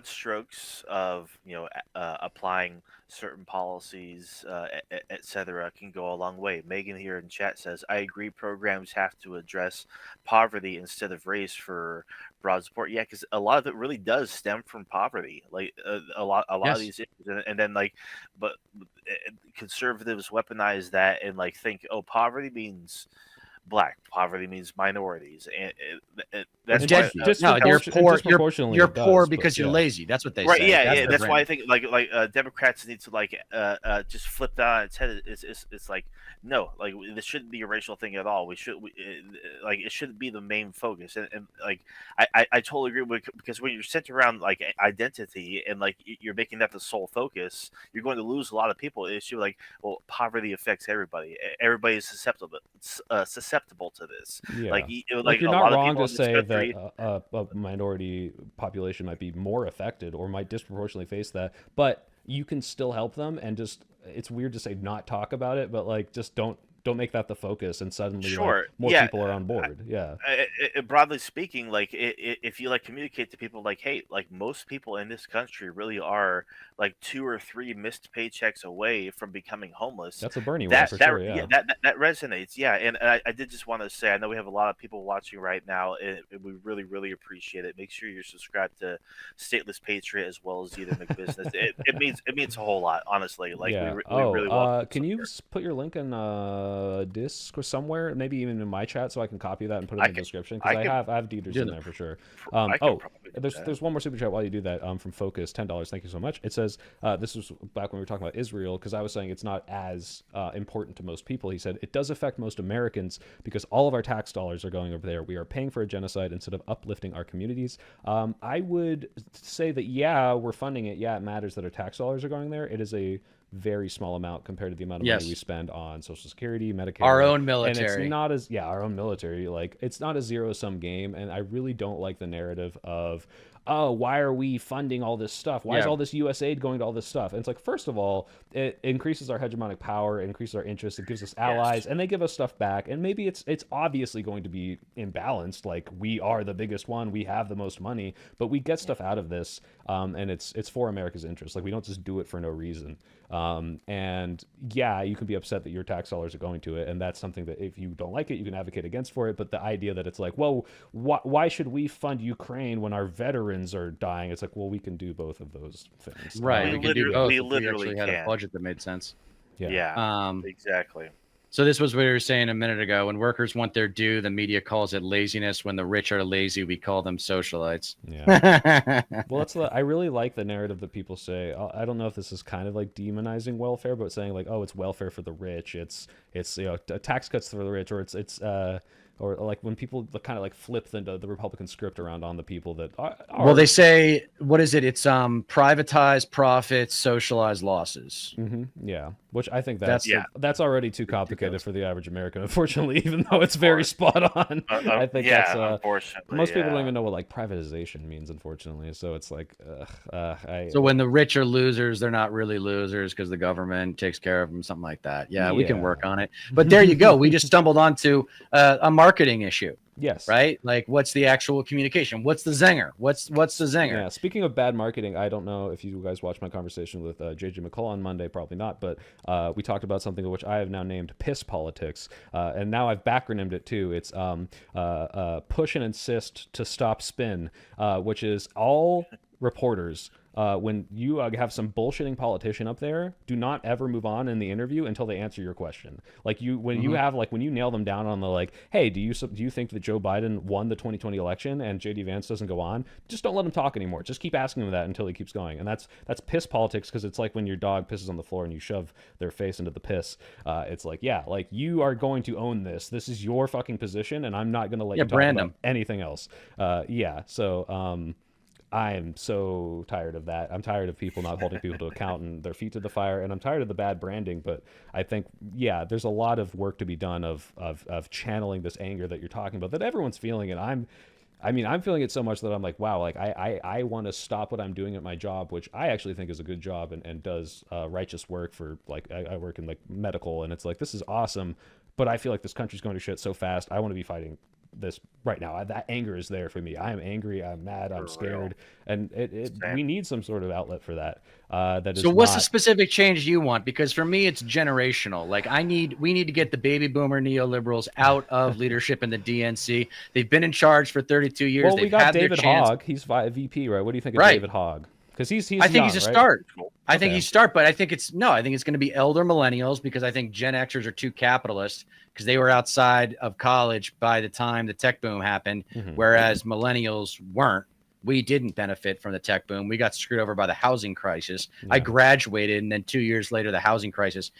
strokes of applying certain policies, etc., can go a long way. Megan here in chat says, "I agree. Programs have to address poverty instead of race for broad support." Yeah, because a lot of it really does stem from poverty. Like a lot of these issues, and then like, but conservatives weaponize that and like think, oh, poverty means black. Poverty means minorities, and that's why. No, you're poor. You're poor because you're lazy. That's what they say. Yeah, that's why I think like Democrats need to like just flip that on its head. It's like no, like this shouldn't be a racial thing at all. Like it shouldn't be the main focus. And like I totally agree with, because when you're centered around like identity and like you're making that the sole focus, you're going to lose a lot of people. It's like, well, poverty affects everybody. Everybody is susceptible to this. Yeah. Like you're not wrong to say that a minority population might be more affected or might disproportionately face that, but you can still help them. And just, it's weird to say not talk about it, but like just don't make that the focus, and suddenly more people are on board. Broadly speaking, like if you like communicate to people like, hey, like most people in this country really are like 2 or 3 missed paychecks away from becoming homeless. That's a Bernie one for sure. Yeah, that resonates. Yeah, and I did just want to say, I know we have a lot of people watching right now, and we really appreciate it. Make sure you're subscribed to Stateless Patriot as well as Deter McBizness. it means a whole lot, honestly. Like we really want. Can you put your link in Disc or somewhere, maybe even in my chat, so I can copy that and put it in the description, because I have Dieter's in there for sure. There's one more super chat while you do that, from Focus, $10. Thank you so much. It says this was back when we were talking about Israel, because I was saying it's not as important to most people. He said it does affect most Americans because all of our tax dollars are going over there. We are paying for a genocide instead of uplifting our communities. I would say that we're funding it. It matters that our tax dollars are going there. It is a very small amount compared to the amount of money we spend on Social Security, Medicare, our own military. And it's not as our own military. Like, it's not a zero-sum game, and I really don't like the narrative of, oh, why are we funding all this stuff? Why is all this U.S. aid going to all this stuff? And it's like, first of all, it increases our hegemonic power, it increases our interest, it gives us allies, and they give us stuff back. And maybe it's obviously going to be imbalanced. Like, we are the biggest one, we have the most money, but we get stuff out of this, and it's for America's interest. Like, we don't just do it for no reason. And you can be upset that your tax dollars are going to it, and that's something that if you don't like it, you can advocate against for it. But the idea that it's like, well, why should we fund Ukraine when our veterans are dying? It's like, well, we can do both of those things. Right. We can do both. We literally had a budget that made sense. Yeah. Exactly. So this was what we were saying a minute ago. When workers want their due, the media calls it laziness. When the rich are lazy, we call them socialites. Yeah. Well, I really like the narrative that people say. I don't know if this is kind of like demonizing welfare, but saying like, oh, it's welfare for the rich. It's tax cuts for the rich, or it's or like when people kind of like flip the Republican script around on the people that are. Well, they say, what is it? It's privatized profits, socialized losses. Mm-hmm. Yeah, which I think that's already too complicated for the average American, unfortunately. Even though it's very spot on, I think that's unfortunately. Most people don't even know what like privatization means, unfortunately. So it's like, so when the rich are losers, they're not really losers because the government takes care of them, something like that. Yeah, we can work on it. But there you go. We just stumbled onto a marketing issue. Yes. Right? Like, what's the actual communication? What's the zinger? What's the zinger? Yeah. Speaking of bad marketing, I don't know if you guys watched my conversation with JJ McCall on Monday. Probably not. But we talked about something which I have now named piss politics. And now I've backronymed it too. It's push and insist to stop spin, which is all reporters. When you have some bullshitting politician up there, do not ever move on in the interview until they answer your question. Like when you nail them down on the like, hey, do you think that Joe Biden won the 2020 election and JD Vance doesn't go on? Just don't let him talk anymore. Just keep asking him that until he keeps going. And that's piss politics, because it's like when your dog pisses on the floor and you shove their face into the piss. It's like, like you are going to own this. This is your fucking position, and I'm not going to let you talk about anything else. So. I am so tired of that. I'm tired of people not holding people to account and their feet to the fire, and I'm tired of the bad branding. But I think, there's a lot of work to be done of channeling this anger that you're talking about, that everyone's feeling. And I'm feeling it so much that I'm like, wow, like I want to stop what I'm doing at my job, which I actually think is a good job and does righteous work for, like, I work in like medical, and it's like, this is awesome, but I feel like this country's going to shit so fast. I want to be fighting this right now. That anger is there for me. I am angry, I'm mad, I'm scared, and we need some sort of outlet for that. So what's the specific change you want? Because for me, it's generational. Like, we need to get the baby boomer neoliberals out of leadership in the DNC. They've been in charge for 32 years. Well, we got David Hogg. He's VP, right? What do you think of David Hogg? Because he's I think young, he's a right? start. I think he's start, but I think it's going to be elder millennials, because I think Gen Xers are too capitalist, because they were outside of college by the time the tech boom happened, whereas millennials weren't. We didn't benefit from the tech boom. We got screwed over by the housing crisis. Yeah. I graduated, and then 2 years later, the housing crisis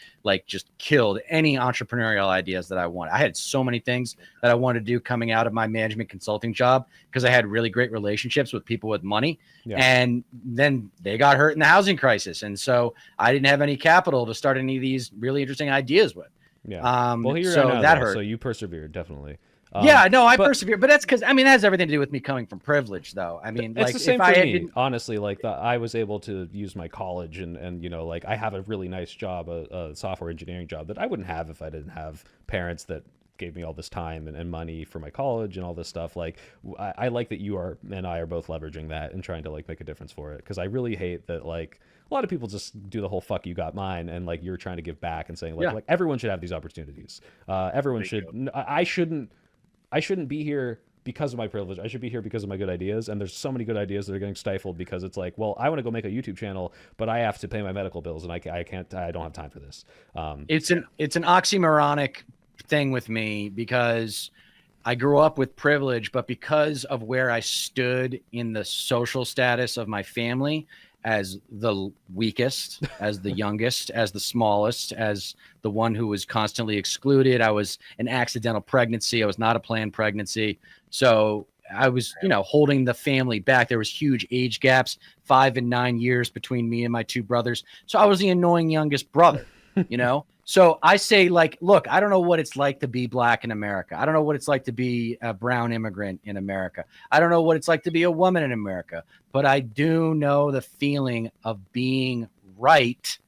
just killed any entrepreneurial ideas that I wanted. I had so many things that I wanted to do coming out of my management consulting job, because I had really great relationships with people with money. Yeah. And then they got hurt in the housing crisis. And so I didn't have any capital to start any of these really interesting ideas with. Yeah. Well, here so now, that hurt. So you persevered, definitely. I persevere, but that's because that has everything to do with me coming from privilege, though. I mean, it's the same for me, honestly. I was able to use my college, and I have a really nice job, a software engineering job that I wouldn't have if I didn't have parents that gave me all this time and money for my college and all this stuff. I like that you and I are both leveraging that and trying to make a difference for it, because I really hate that a lot of people just do the whole "fuck you got mine" and you're trying to give back and saying everyone should have these opportunities. Everyone should. I shouldn't be here because of my privilege. I should be here because of my good ideas. And there's so many good ideas that are getting stifled because it's I want to go make a YouTube channel, but I have to pay my medical bills, and I don't have time for this. It's an oxymoronic thing with me, because I grew up with privilege, but because of where I stood in the social status of my family, as the weakest, as the youngest, as the smallest, as the one who was constantly excluded. I was an accidental pregnancy. I was not a planned pregnancy. So I was, holding the family back. There was huge age gaps, 5 and 9 years between me and my two brothers. So I was the annoying youngest brother, So I say, look, I don't know what it's like to be black in America. I don't know what it's like to be a brown immigrant in America. I don't know what it's like to be a woman in America, but I do know the feeling of being right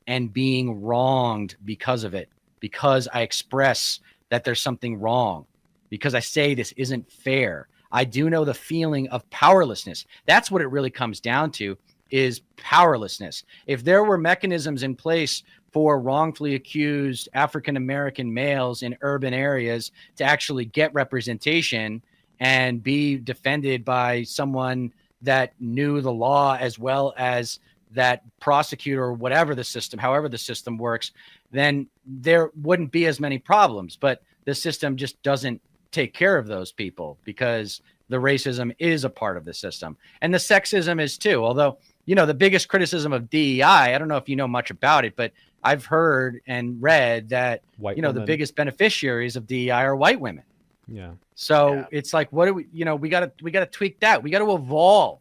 and being wronged because of it, because I express that there's something wrong, because I say this isn't fair. I do know the feeling of powerlessness. That's what it really comes down to, is powerlessness. If there were mechanisms in place for wrongfully accused African-American males in urban areas to actually get representation and be defended by someone that knew the law as well as that prosecutor or whatever the system, however the system works, then there wouldn't be as many problems. But the system just doesn't take care of those people, because the racism is a part of the system, and the sexism is too. Although, the biggest criticism of DEI, I don't know if you know much about it, but I've heard and read that, the biggest beneficiaries of DEI are white women. Yeah. So it's what do we got to tweak that. We got to evolve,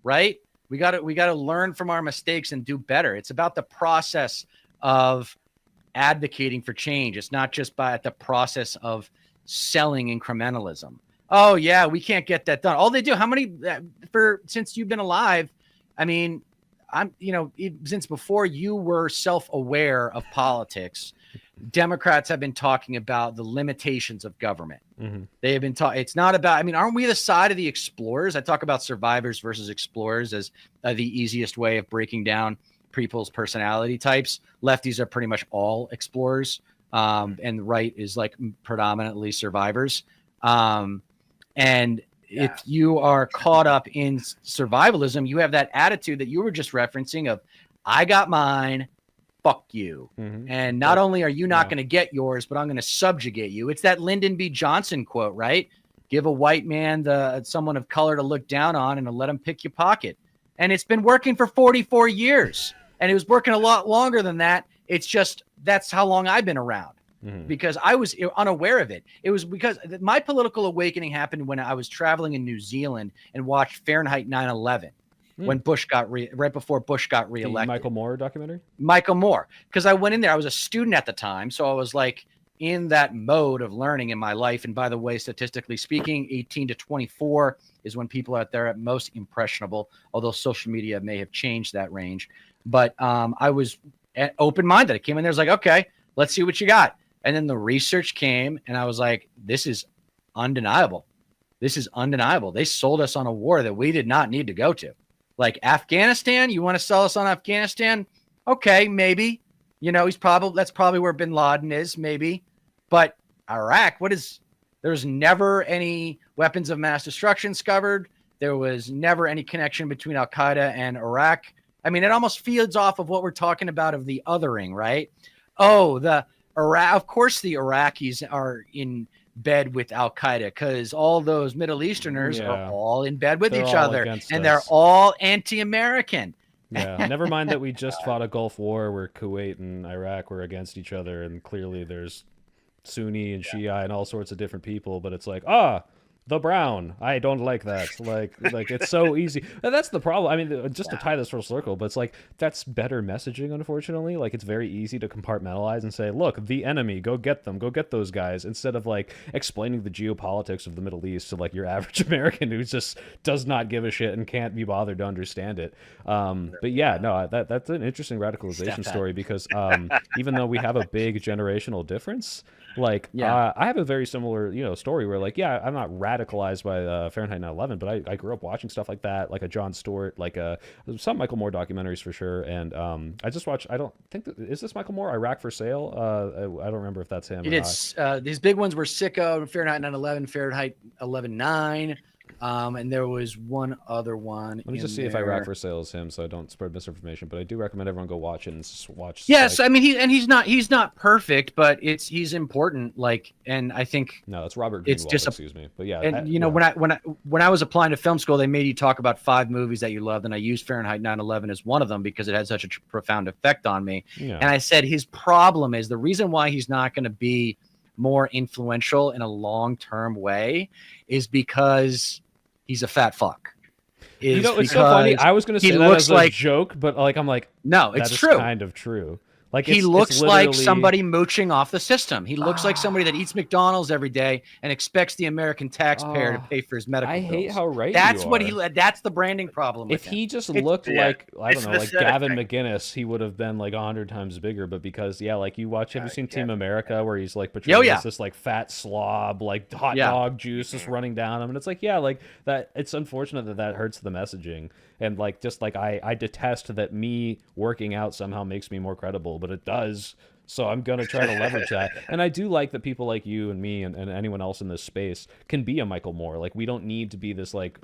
right? We got to learn from our mistakes and do better. It's about the process of advocating for change. It's not just by the process of selling incrementalism. Oh yeah, we can't get that done. All they do, since you've been alive, I mean, since before you were self-aware of politics, Democrats have been talking about the limitations of government. Mm-hmm. They have been it's not about, aren't we the side of the explorers? I talk about survivors versus explorers as the easiest way of breaking down people's personality types. Lefties are pretty much all explorers. And the right is predominantly survivors. If you are caught up in survivalism, you have that attitude that you were just referencing of, I got mine, fuck you. Mm-hmm. And not only are you not going to get yours, but I'm going to subjugate you. It's that Lyndon B. Johnson quote, right? Give a white man someone of color to look down on and let him pick your pocket. And it's been working for 44 years. And it was working a lot longer than that. It's just, that's how long I've been around. Mm-hmm. Because I was unaware of it. It was because my political awakening happened when I was traveling in New Zealand and watched Fahrenheit 9/11 when Bush got right before Bush got reelected. The Michael Moore documentary? Michael Moore. Because I went in there. I was a student at the time. So I was in that mode of learning in my life. And by the way, statistically speaking, 18 to 24 is when people out there at most impressionable, although social media may have changed that range. But I was open-minded. I came in there, I was okay, let's see what you got. And then the research came, and I was this is undeniable. This is undeniable. They sold us on a war that we did not need to go to. Afghanistan, you want to sell us on Afghanistan? Okay, maybe. That's probably where bin Laden is, maybe. But Iraq, there's never any weapons of mass destruction discovered. There was never any connection between Al Qaeda and Iraq. I mean, it almost feeds off of what we're talking about of the othering, right? Oh, the Iraq. Of course, the Iraqis are in bed with Al Qaeda because all those Middle Easterners are all in bed with each other, and they're all anti-American. Yeah, never mind that we just fought a Gulf War where Kuwait and Iraq were against each other, and clearly there's Sunni and Shia and all sorts of different people, but it's like, the brown, I don't like that. Like it's so easy. And that's the problem. I mean, just to tie this full circle, but it's like, that's better messaging, unfortunately. Like, it's very easy to compartmentalize and say, look, the enemy, go get them, go get those guys, instead of like explaining the geopolitics of the Middle East to like your average American who just does not give a shit and can't be bothered to understand it. But yeah, no, that's an interesting radicalization story, because even though we have a big generational difference, like, I have a very similar, story where, like, I'm not radicalized by Fahrenheit 9/11, but I grew up watching stuff like that, like a Jon Stewart, like some Michael Moore documentaries for sure. And I just watched, I don't think, is this Michael Moore, Iraq for Sale? I don't remember if that's him. These big ones were Sicko, Fahrenheit 9/11, Fahrenheit 11/9. And there was one other one. Let me just see if Iraq for Sale is him, so I don't spread misinformation. But I do recommend everyone go watch it and watch. Yes, I mean he's not perfect, but he's important. Like, and I think no, it's Robert Greenwald. Excuse me, but yeah. And when I was applying to film school, they made you talk about 5 movies that you loved, and I used Fahrenheit 9/11 as one of them because it had such a profound effect on me. Yeah. And I said his problem is the reason why he's not going to be more influential in a long-term way is because he's a fat fuck. It's so funny. I was going to say that as a joke, but like I'm like, no, it's true. Kind of true. Like he looks like somebody mooching off the system. He looks like somebody that eats McDonald's every day and expects the American taxpayer to pay for his medical bills. I hate how right that's you what are. That's the branding problem. If he just looked like, I don't know, like Gavin McInnes, he would have been like 100 times bigger. But because, like you watch, have you seen Team America where he's like portrayed as this like fat slob, like hot dog juice just running down him, and it's like, like that. It's unfortunate that hurts the messaging. And like, just like I detest that me working out somehow makes me more credible, but it does. So I'm going to try to leverage that. And I do like that people like you and me and anyone else in this space can be a Michael Moore. Like, we don't need to be this like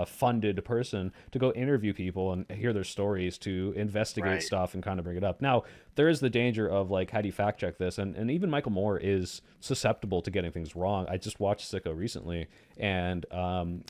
funded person to go interview people and hear their stories, to investigate stuff and kind of bring it up. Now, there is the danger of like, how do you fact check this? And even Michael Moore is susceptible to getting things wrong. I just watched Sicko recently, and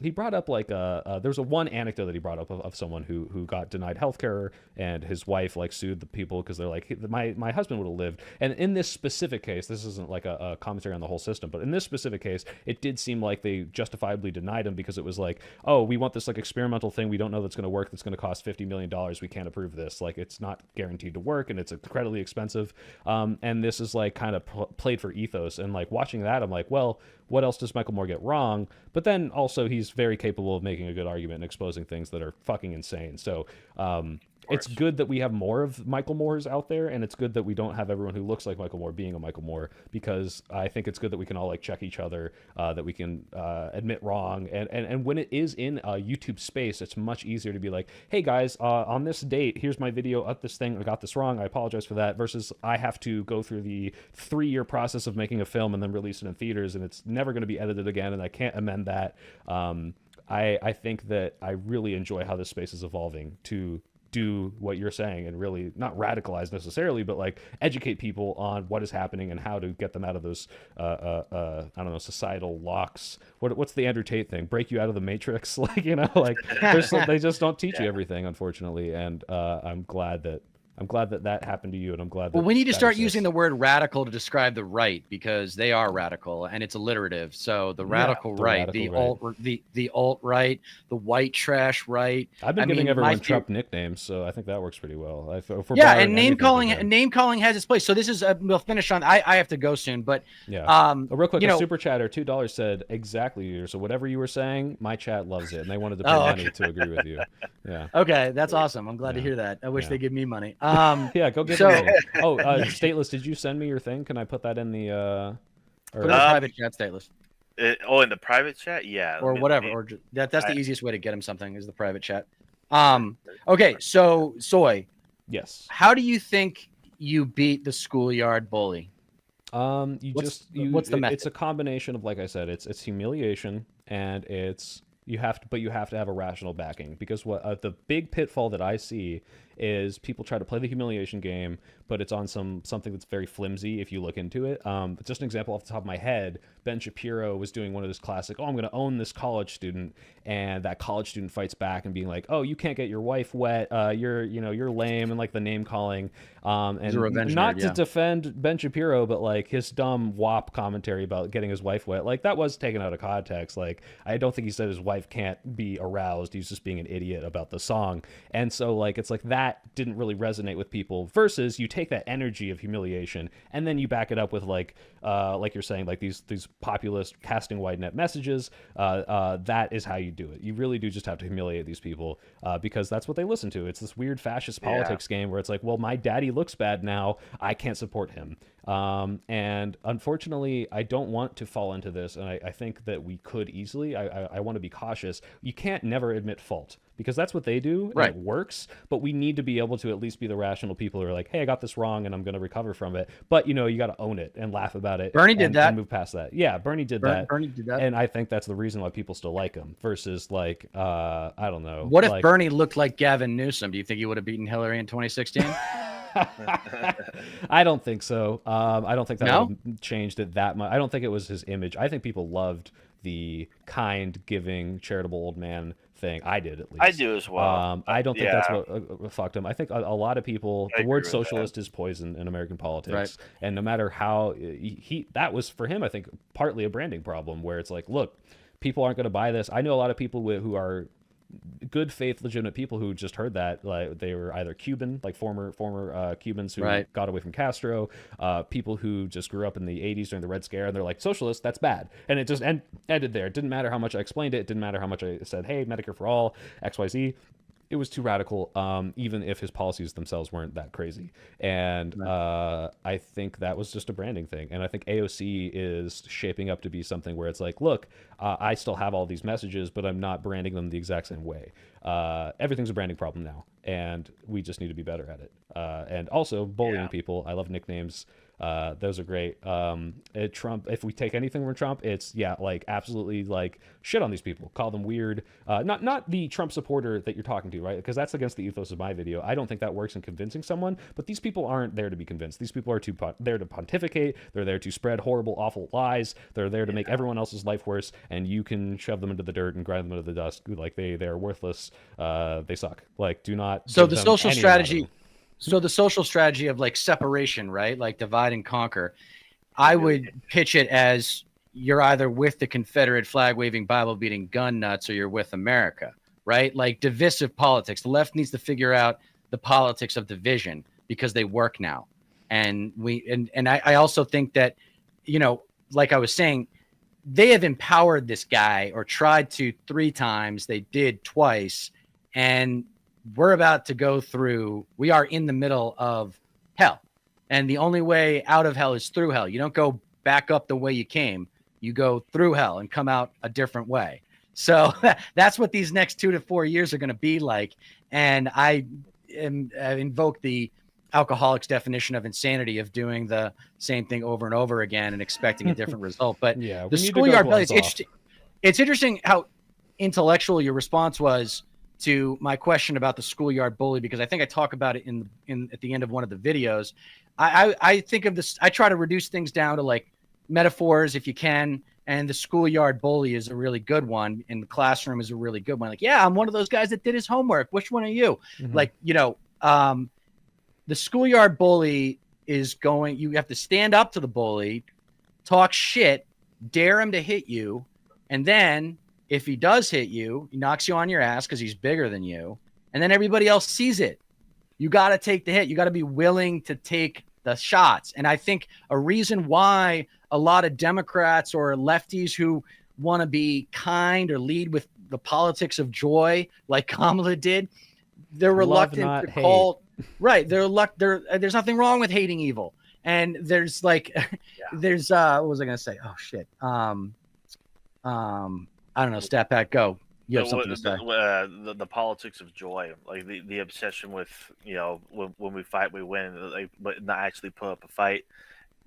he brought up like there was one anecdote that he brought up of someone who got denied healthcare, and his wife like sued the people because they're like, my husband would have lived. And in this specific case, this isn't like a commentary on the whole system, but in this specific case, it did seem like they justifiably denied him because it was like, oh, we want this like experimental thing we don't know that's going to work, that's going to cost $50 million. We can't approve this. Like, it's not guaranteed to work, and it's incredibly expensive. And this is like kind of played for ethos. And like watching that, I'm like, well, what else does Michael Moore get wrong? But then also he's very capable of making a good argument and exposing things that are fucking insane. So it's good that we have more of Michael Moores out there, and it's good that we don't have everyone who looks like Michael Moore being a Michael Moore, because I think it's good that we can all like check each other, that we can admit wrong. And when it is in a YouTube space, it's much easier to be like, hey guys, on this date, here's my video of this thing. I got this wrong. I apologize for that. Versus I have to go through the 3-year process of making a film and then release it in theaters, and it's never going to be edited again, and I can't amend that. I think that I really enjoy how this space is evolving to do what you're saying and really not radicalize necessarily, but like educate people on what is happening and how to get them out of those I don't know, societal locks. What's the Andrew Tate thing? Break you out of the matrix? Like, like they just don't teach you everything, unfortunately. And I'm glad that happened to you, and I'm glad that. Well, we need to start using the word radical to describe the right, because they are radical and it's alliterative. So the radical right, the alt right, the white trash right. I've been giving everyone Trump nicknames, so I think that works pretty well. And name calling has its place. So this is we'll finish on. I have to go soon, but real quick, a super chatter $2 said exactly. So whatever you were saying, my chat loves it, and they wanted to pay money to agree with you. Yeah. Okay, that's awesome. I'm glad to hear that. I wish they give me money. Go get it. Oh, Stateless, did you send me your thing? Can I put that in the put it in the private chat, Stateless? In the private chat, yeah, or whatever, or that's the easiest way to get him something is the private chat. Okay, so Soy, yes, how do you think you beat the schoolyard bully? What's the method? It's a combination of, like I said, it's humiliation, and it's You have to have a rational backing, because what the big pitfall that I see is people try to play the humiliation game, but it's on something that's very flimsy if you look into it. Just an example off the top of my head, Ben Shapiro was doing one of those classic, oh, I'm going to own this college student, and that college student fights back and being like, oh, you can't get your wife wet, you're lame, and like the name calling, and not to defend Ben Shapiro, but like his dumb WAP commentary about getting his wife wet, like that was taken out of context. Like I don't think he said his wife can't be aroused. He's just being an idiot about the song. And so like it's like that didn't really resonate with people, versus you take that energy of humiliation and then you back it up with like you're saying, like these populist casting wide net messages. That is how you do it. You really do just have to humiliate these people, because that's what they listen to. It's this weird fascist politics game where it's like, well, my daddy looks bad now, I can't support him. And unfortunately, I don't want to fall into this, and I think that we could easily. I want to be cautious. You can't never admit fault, because that's what they do, and it works. But we need to be able to at least be the rational people who are like, hey, I got this wrong, and I'm going to recover from it. But, you got to own it and laugh about it. Bernie did that. And move past that. Yeah, Bernie did that. Bernie did that. And I think that's the reason why people still like him, versus like, I don't know. What if Bernie looked like Gavin Newsom? Do you think he would have beaten Hillary in 2016? I don't think so. I don't think that would have changed it that much. I don't think it was his image. I think people loved the kind, giving, charitable old man thing. I did, at least. I do as well. I don't think that's what fucked him. I think a lot of people, the word socialist is poison in American politics. And no matter how that was for him, I think partly a branding problem, where it's like, look, people aren't going to buy this. I know a lot of people who are good faith, legitimate people who just heard that, like they were either Cuban, like former Cubans who got away from Castro, people who just grew up in the 80s during the Red Scare, and they're like, socialist, that's bad. And it just ended there. It didn't matter how much I explained it. It didn't matter how much I said, hey, Medicare for all, XYZ. It was too radical, even if his policies themselves weren't that crazy. And I think that was just a branding thing. And I think AOC is shaping up to be something where it's like, look, I still have all these messages, but I'm not branding them the exact same way. Everything's a branding problem now, and we just need to be better at it. And also bullying people. I love nicknames. Those are great. Trump, if we take anything from Trump, it's like absolutely like shit on these people, call them weird. Not the Trump supporter that you're talking to, right? Because that's against the ethos of my video. I don't think that works in convincing someone, but these people aren't there to be convinced. These people are there to pontificate. They're there to spread horrible, awful lies. They're there to make everyone else's life worse, and you can shove them into the dirt and grind them into the dust. Like they're worthless. They suck. Like, do not. So the social strategy. So the social strategy of like separation, right? Like divide and conquer. I would pitch it as you're either with the Confederate flag waving, Bible beating gun nuts, or you're with America, right? Like divisive politics. The left needs to figure out the politics of division, because they work now. And I also think that, like I was saying, they have empowered this guy, or tried to 3 times. They did twice. And we're about to go through, we are in the middle of hell. And the only way out of hell is through hell. You don't go back up the way you came. You go through hell and come out a different way. So that's what these next 2 to 4 years are going to be like. And I invoke the alcoholic's definition of insanity, of doing the same thing over and over again and expecting a different result. But the schoolyard bully, it's interesting how intellectual your response was to my question about the schoolyard bully, because I think I talk about it at the end of one of the videos. I think of this, I try to reduce things down to like metaphors if you can, and the schoolyard bully is a really good one, and the classroom is a really good one. Like, yeah, I'm one of those guys that did his homework. Which one are you? Mm-hmm. Like, the schoolyard bully is you have to stand up to the bully, talk shit, dare him to hit you, and then if he does hit you, he knocks you on your ass because he's bigger than you, and then everybody else sees it. You got to take the hit. You got to be willing to take the shots. And I think a reason why a lot of Democrats or lefties who want to be kind or lead with the politics of joy, like Kamala did, they're reluctant to call. Right. There's nothing wrong with hating evil. And there's like, there's, what was I going to say? Oh, shit. I don't know. Stat Pat, go. You have something to say. The politics of joy, like the obsession with, when we fight, we win, like, but not actually put up a fight.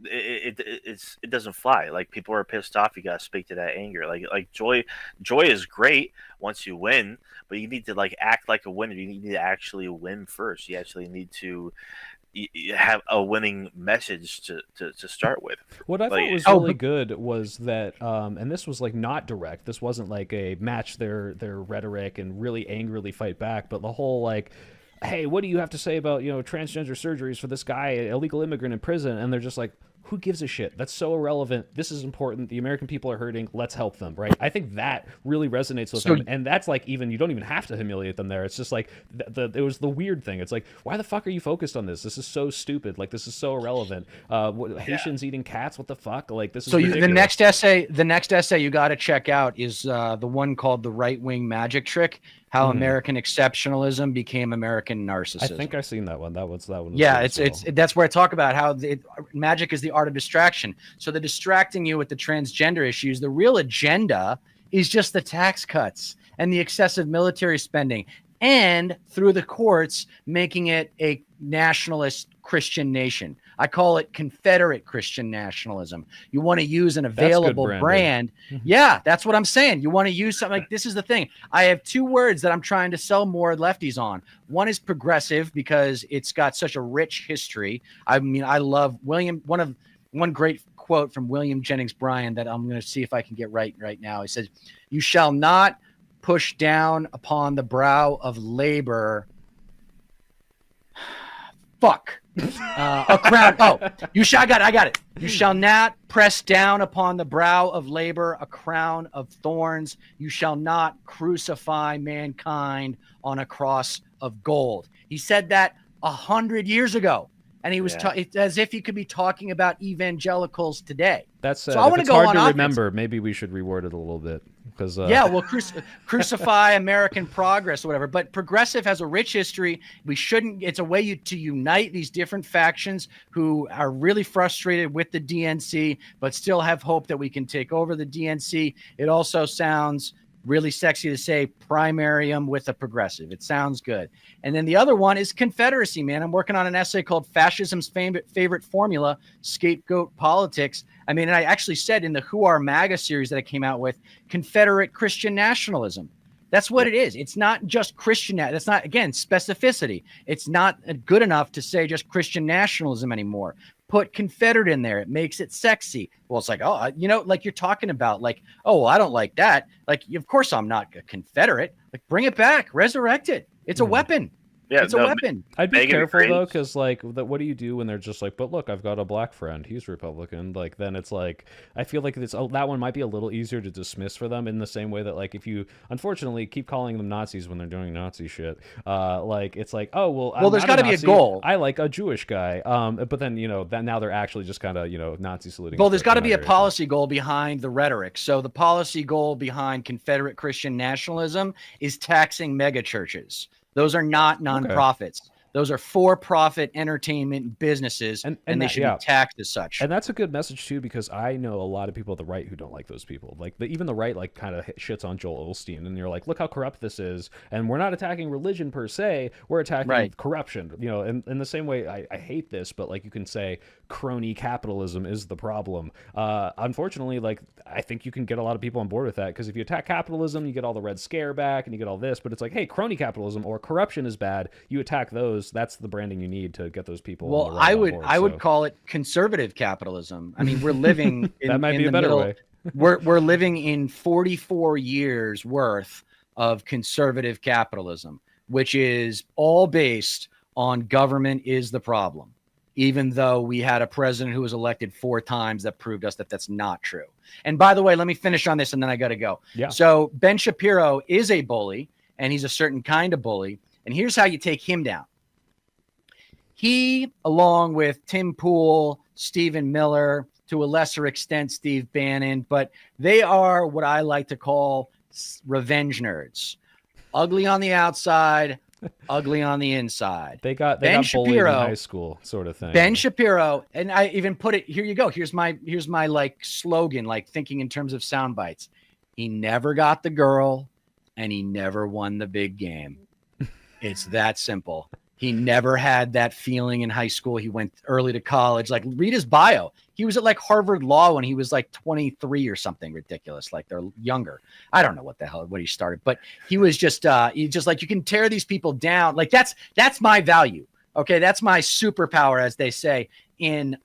it doesn't fly. Like, people are pissed off. You gotta speak to that anger. Like joy is great once you win, but you need to like act like a winner. You need to actually win first. You actually need to have a winning message to start with. What I thought was really good was that, and this was like not direct. This wasn't like a match their rhetoric and really angrily fight back, but the whole like, hey, what do you have to say about, you know, transgender surgeries for this guy, an illegal immigrant in prison? And they're just like, who gives a shit? That's so irrelevant. This is important. The American people are hurting. Let's help them, right? I think that really resonates with them. And that's like, even, you don't even have to humiliate them there. It's just like, it was the weird thing. It's like, why the fuck are you focused on this? This is so stupid. Like, this is so irrelevant. Haitians eating cats? What the fuck? Like, this is ridiculous. The next essay you got to check out is the one called The Right-Wing Magic Trick. How American exceptionalism became American narcissism. I think I've seen that one. That one. Yeah, that's where I talk about how magic is the art of distraction. So they're distracting you with the transgender issues. The real agenda is just the tax cuts and the excessive military spending, and through the courts making it a nationalist Christian nation. I call it Confederate Christian nationalism. You want to use an available brand. Yeah, that's what I'm saying. You want to use something like, this is the thing. I have two words that I'm trying to sell more lefties on. One is progressive, because it's got such a rich history. I mean, I love one great quote from William Jennings Bryan that I'm going to see if I can get right now. He says, "You shall not push down upon the brow of labor." Fuck. A crown. Oh, I got it. You shall not press down upon the brow of labor a crown of thorns. You shall not crucify mankind on a cross of gold. He said that 100 years ago. And he was as if he could be talking about evangelicals today. That's so I want to go hard on to offense. Remember. Maybe we should reword it a little bit, because well, crucify American progress or whatever. But progressive has a rich history. We shouldn't. It's a way to unite these different factions who are really frustrated with the DNC, but still have hope that we can take over the DNC. It also sounds really sexy to say primarium with a progressive. It sounds good. And then the other one is Confederacy, man. I'm working on an essay called Fascism's Favorite Formula, Scapegoat Politics. I mean, and I actually said in the Who Are MAGA series that I came out with, Confederate Christian nationalism. That's what it is. It's not just Christian. That's not, again, specificity. It's not good enough to say just Christian nationalism anymore. Put Confederate in there. It makes it sexy. Well, it's like, oh, like you're talking about, like, oh, well, I don't like that. Like, of course I'm not a Confederate. Like, bring it back, resurrect it. It's a weapon. Yeah, it's a weapon. I'd be careful though, because like, what do you do when they're just like, but look, I've got a black friend, he's Republican. Like, then it's like, I feel like that one might be a little easier to dismiss for them, in the same way that, like, if you unfortunately keep calling them Nazis when they're doing Nazi shit, like, it's like, oh well, there's got to be a goal. I like a Jewish guy, but then that now they're actually just kind of Nazi saluting. Well, there's got to be a policy goal behind the rhetoric. So the policy goal behind Confederate Christian nationalism is taxing mega churches. Those are not nonprofits. Okay. Those are for-profit entertainment businesses, and they should be taxed as such. And that's a good message too, because I know a lot of people at the right who don't like those people. Like even the right, like, kind of shits on Joel Osteen, and you're like, look how corrupt this is. And we're not attacking religion per se; we're attacking corruption. In the same way, I hate this, but like, you can say crony capitalism is the problem. Unfortunately, like, I think you can get a lot of people on board with that, because if you attack capitalism, you get all the Red Scare back, and you get all this. But it's like, hey, crony capitalism or corruption is bad. You attack those. That's the branding you need to get those people. Well, I would call it conservative capitalism. I mean, we're living in, that might be a better way. we're living in 44 years worth of conservative capitalism, which is all based on government is the problem. Even though we had a president who was elected 4 times that proved us that that's not true. And by the way, let me finish on this and then I got to go. Yeah. So Ben Shapiro is a bully, and he's a certain kind of bully. And here's how you take him down. He, along with Tim Pool, Stephen Miller, to a lesser extent, Steve Bannon, but they are what I like to call revenge nerds. Ugly on the outside, ugly on the inside. They got bullied in high school, sort of thing. Ben Shapiro, and I even put it, here you go. Here's my like slogan, like thinking in terms of sound bites. He never got the girl, and he never won the big game. It's that simple. He never had that feeling in high school. He went early to college. Like, read his bio. He was at like Harvard Law when he was like 23 or something ridiculous. Like, they're younger. I don't know what he started, but he was just like, you can tear these people down. Like, that's my value. Okay. That's my superpower, as they say in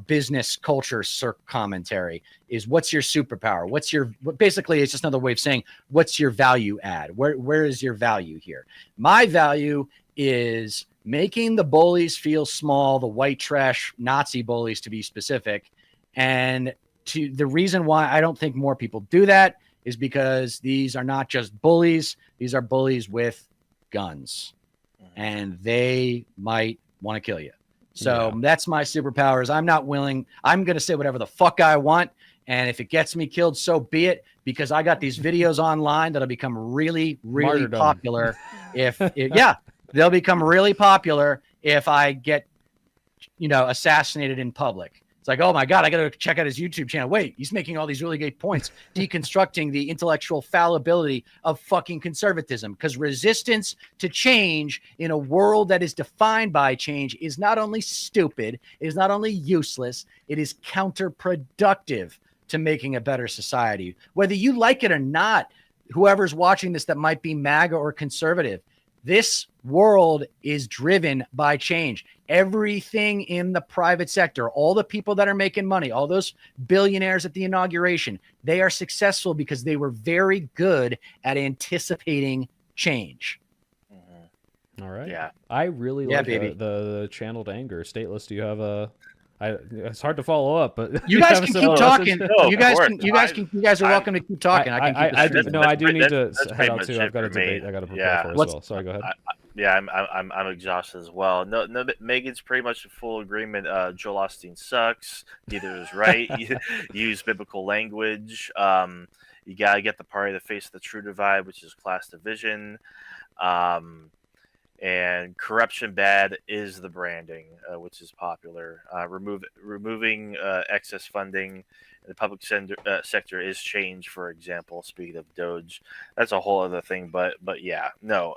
business culture commentary, is what's your superpower? Basically it's just another way of saying, what's your value add? Where is your value here? My value is making the bullies feel small, the white trash Nazi bullies to be specific. And the reason why I don't think more people do that is because these are not just bullies. These are bullies with guns, and they might want to kill you. So that's my superpowers. I'm not willing. I'm going to say whatever the fuck I want. And if it gets me killed, so be it, because I got these videos online that'll become really, really popular. They'll become really popular if I get, assassinated in public. It's like, oh my God, I got to check out his YouTube channel. Wait, he's making all these really great points, deconstructing the intellectual fallibility of fucking conservatism. Because resistance to change in a world that is defined by change is not only stupid, it is not only useless, it is counterproductive to making a better society. Whether you like it or not, whoever's watching this that might be MAGA or conservative, this world is driven by change. Everything in the private sector, all the people that are making money, all those billionaires at the inauguration, they are successful because they were very good at anticipating change. All right. Yeah. I really like the channeled anger. Stateless, do you have it's hard to follow up, but you guys can keep talking. You guys are welcome to keep talking. I do need to head out too. I've got a debate I got to prepare for as well. Sorry, go ahead. I'm exhausted as well. No, Megan's pretty much in full agreement. Joel Osteen sucks. Neither is right. Use biblical language. You gotta get the party to face the true divide, which is class division. And corruption bad is the branding, which is popular. Removing excess funding in the public sector is change, for example. Speaking of Doge, that's a whole other thing. But yeah, no.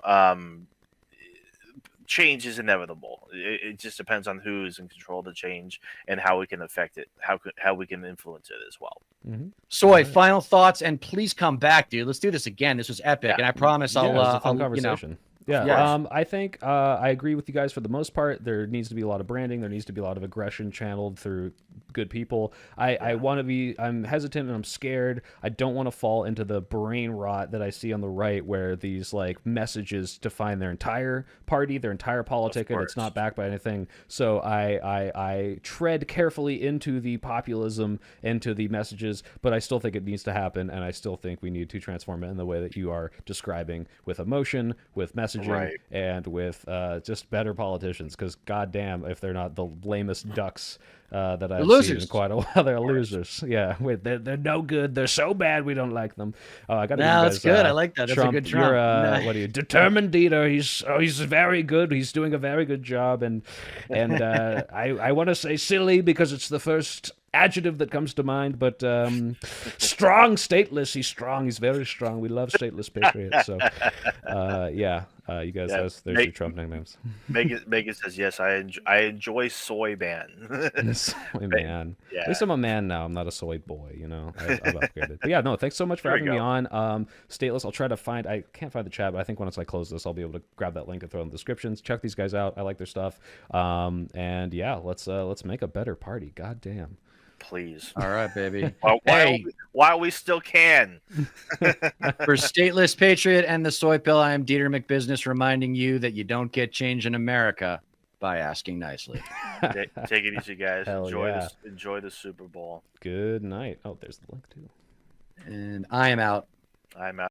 Change is inevitable. It just depends on who is in control of the change and how we can affect it, how we can influence it as well. Mm-hmm. Soy, final thoughts, and please come back, dude. Let's do this again. This was epic, and I promise it was a fun conversation. I think I agree with you guys for the most part. There needs to be a lot of branding. There needs to be a lot of aggression channeled through good people. I'm hesitant and I'm scared. I don't want to fall into the brain rot that I see on the right, where these like messages define their entire party, their entire politic, and it's not backed by anything. So I tread carefully into the populism, into the messages, but I still think it needs to happen, and I still think we need to transform it in the way that you are describing, with emotion, with messaging, and with just better politicians, because goddamn if they're not the lamest ducks that I've seen in quite a while. They're losers. Yeah, they're no good. They're so bad we don't like them. I got to that's good. I like that. That's Trump, a good Trump. What are you? Determined Deter. He's very good. He's doing a very good job. And I want to say silly because it's the first adjective that comes to mind, but strong, stateless. He's strong. He's very strong. We love Stateless Patriot. So you guys, there's your Trump nicknames. Megan says yes. I enjoy soy man. Soy man. Yeah. At least I'm a man now. I'm not a soy boy. I've upgraded. But yeah, no. Thanks so much for having me on. Stateless. I'll try to find. I can't find the chat, but I think once I close this, I'll be able to grab that link and throw it in the descriptions. Check these guys out. I like their stuff. And yeah, let's make a better party. God damn. Please. All right, baby. While we still can. For Stateless Patriot and the Soy Pill, I am Deter McBizness, reminding you that you don't get change in America by asking nicely. Take it easy, guys. Enjoy the Super Bowl. Good night. Oh, there's the link too. And I am out. I'm out.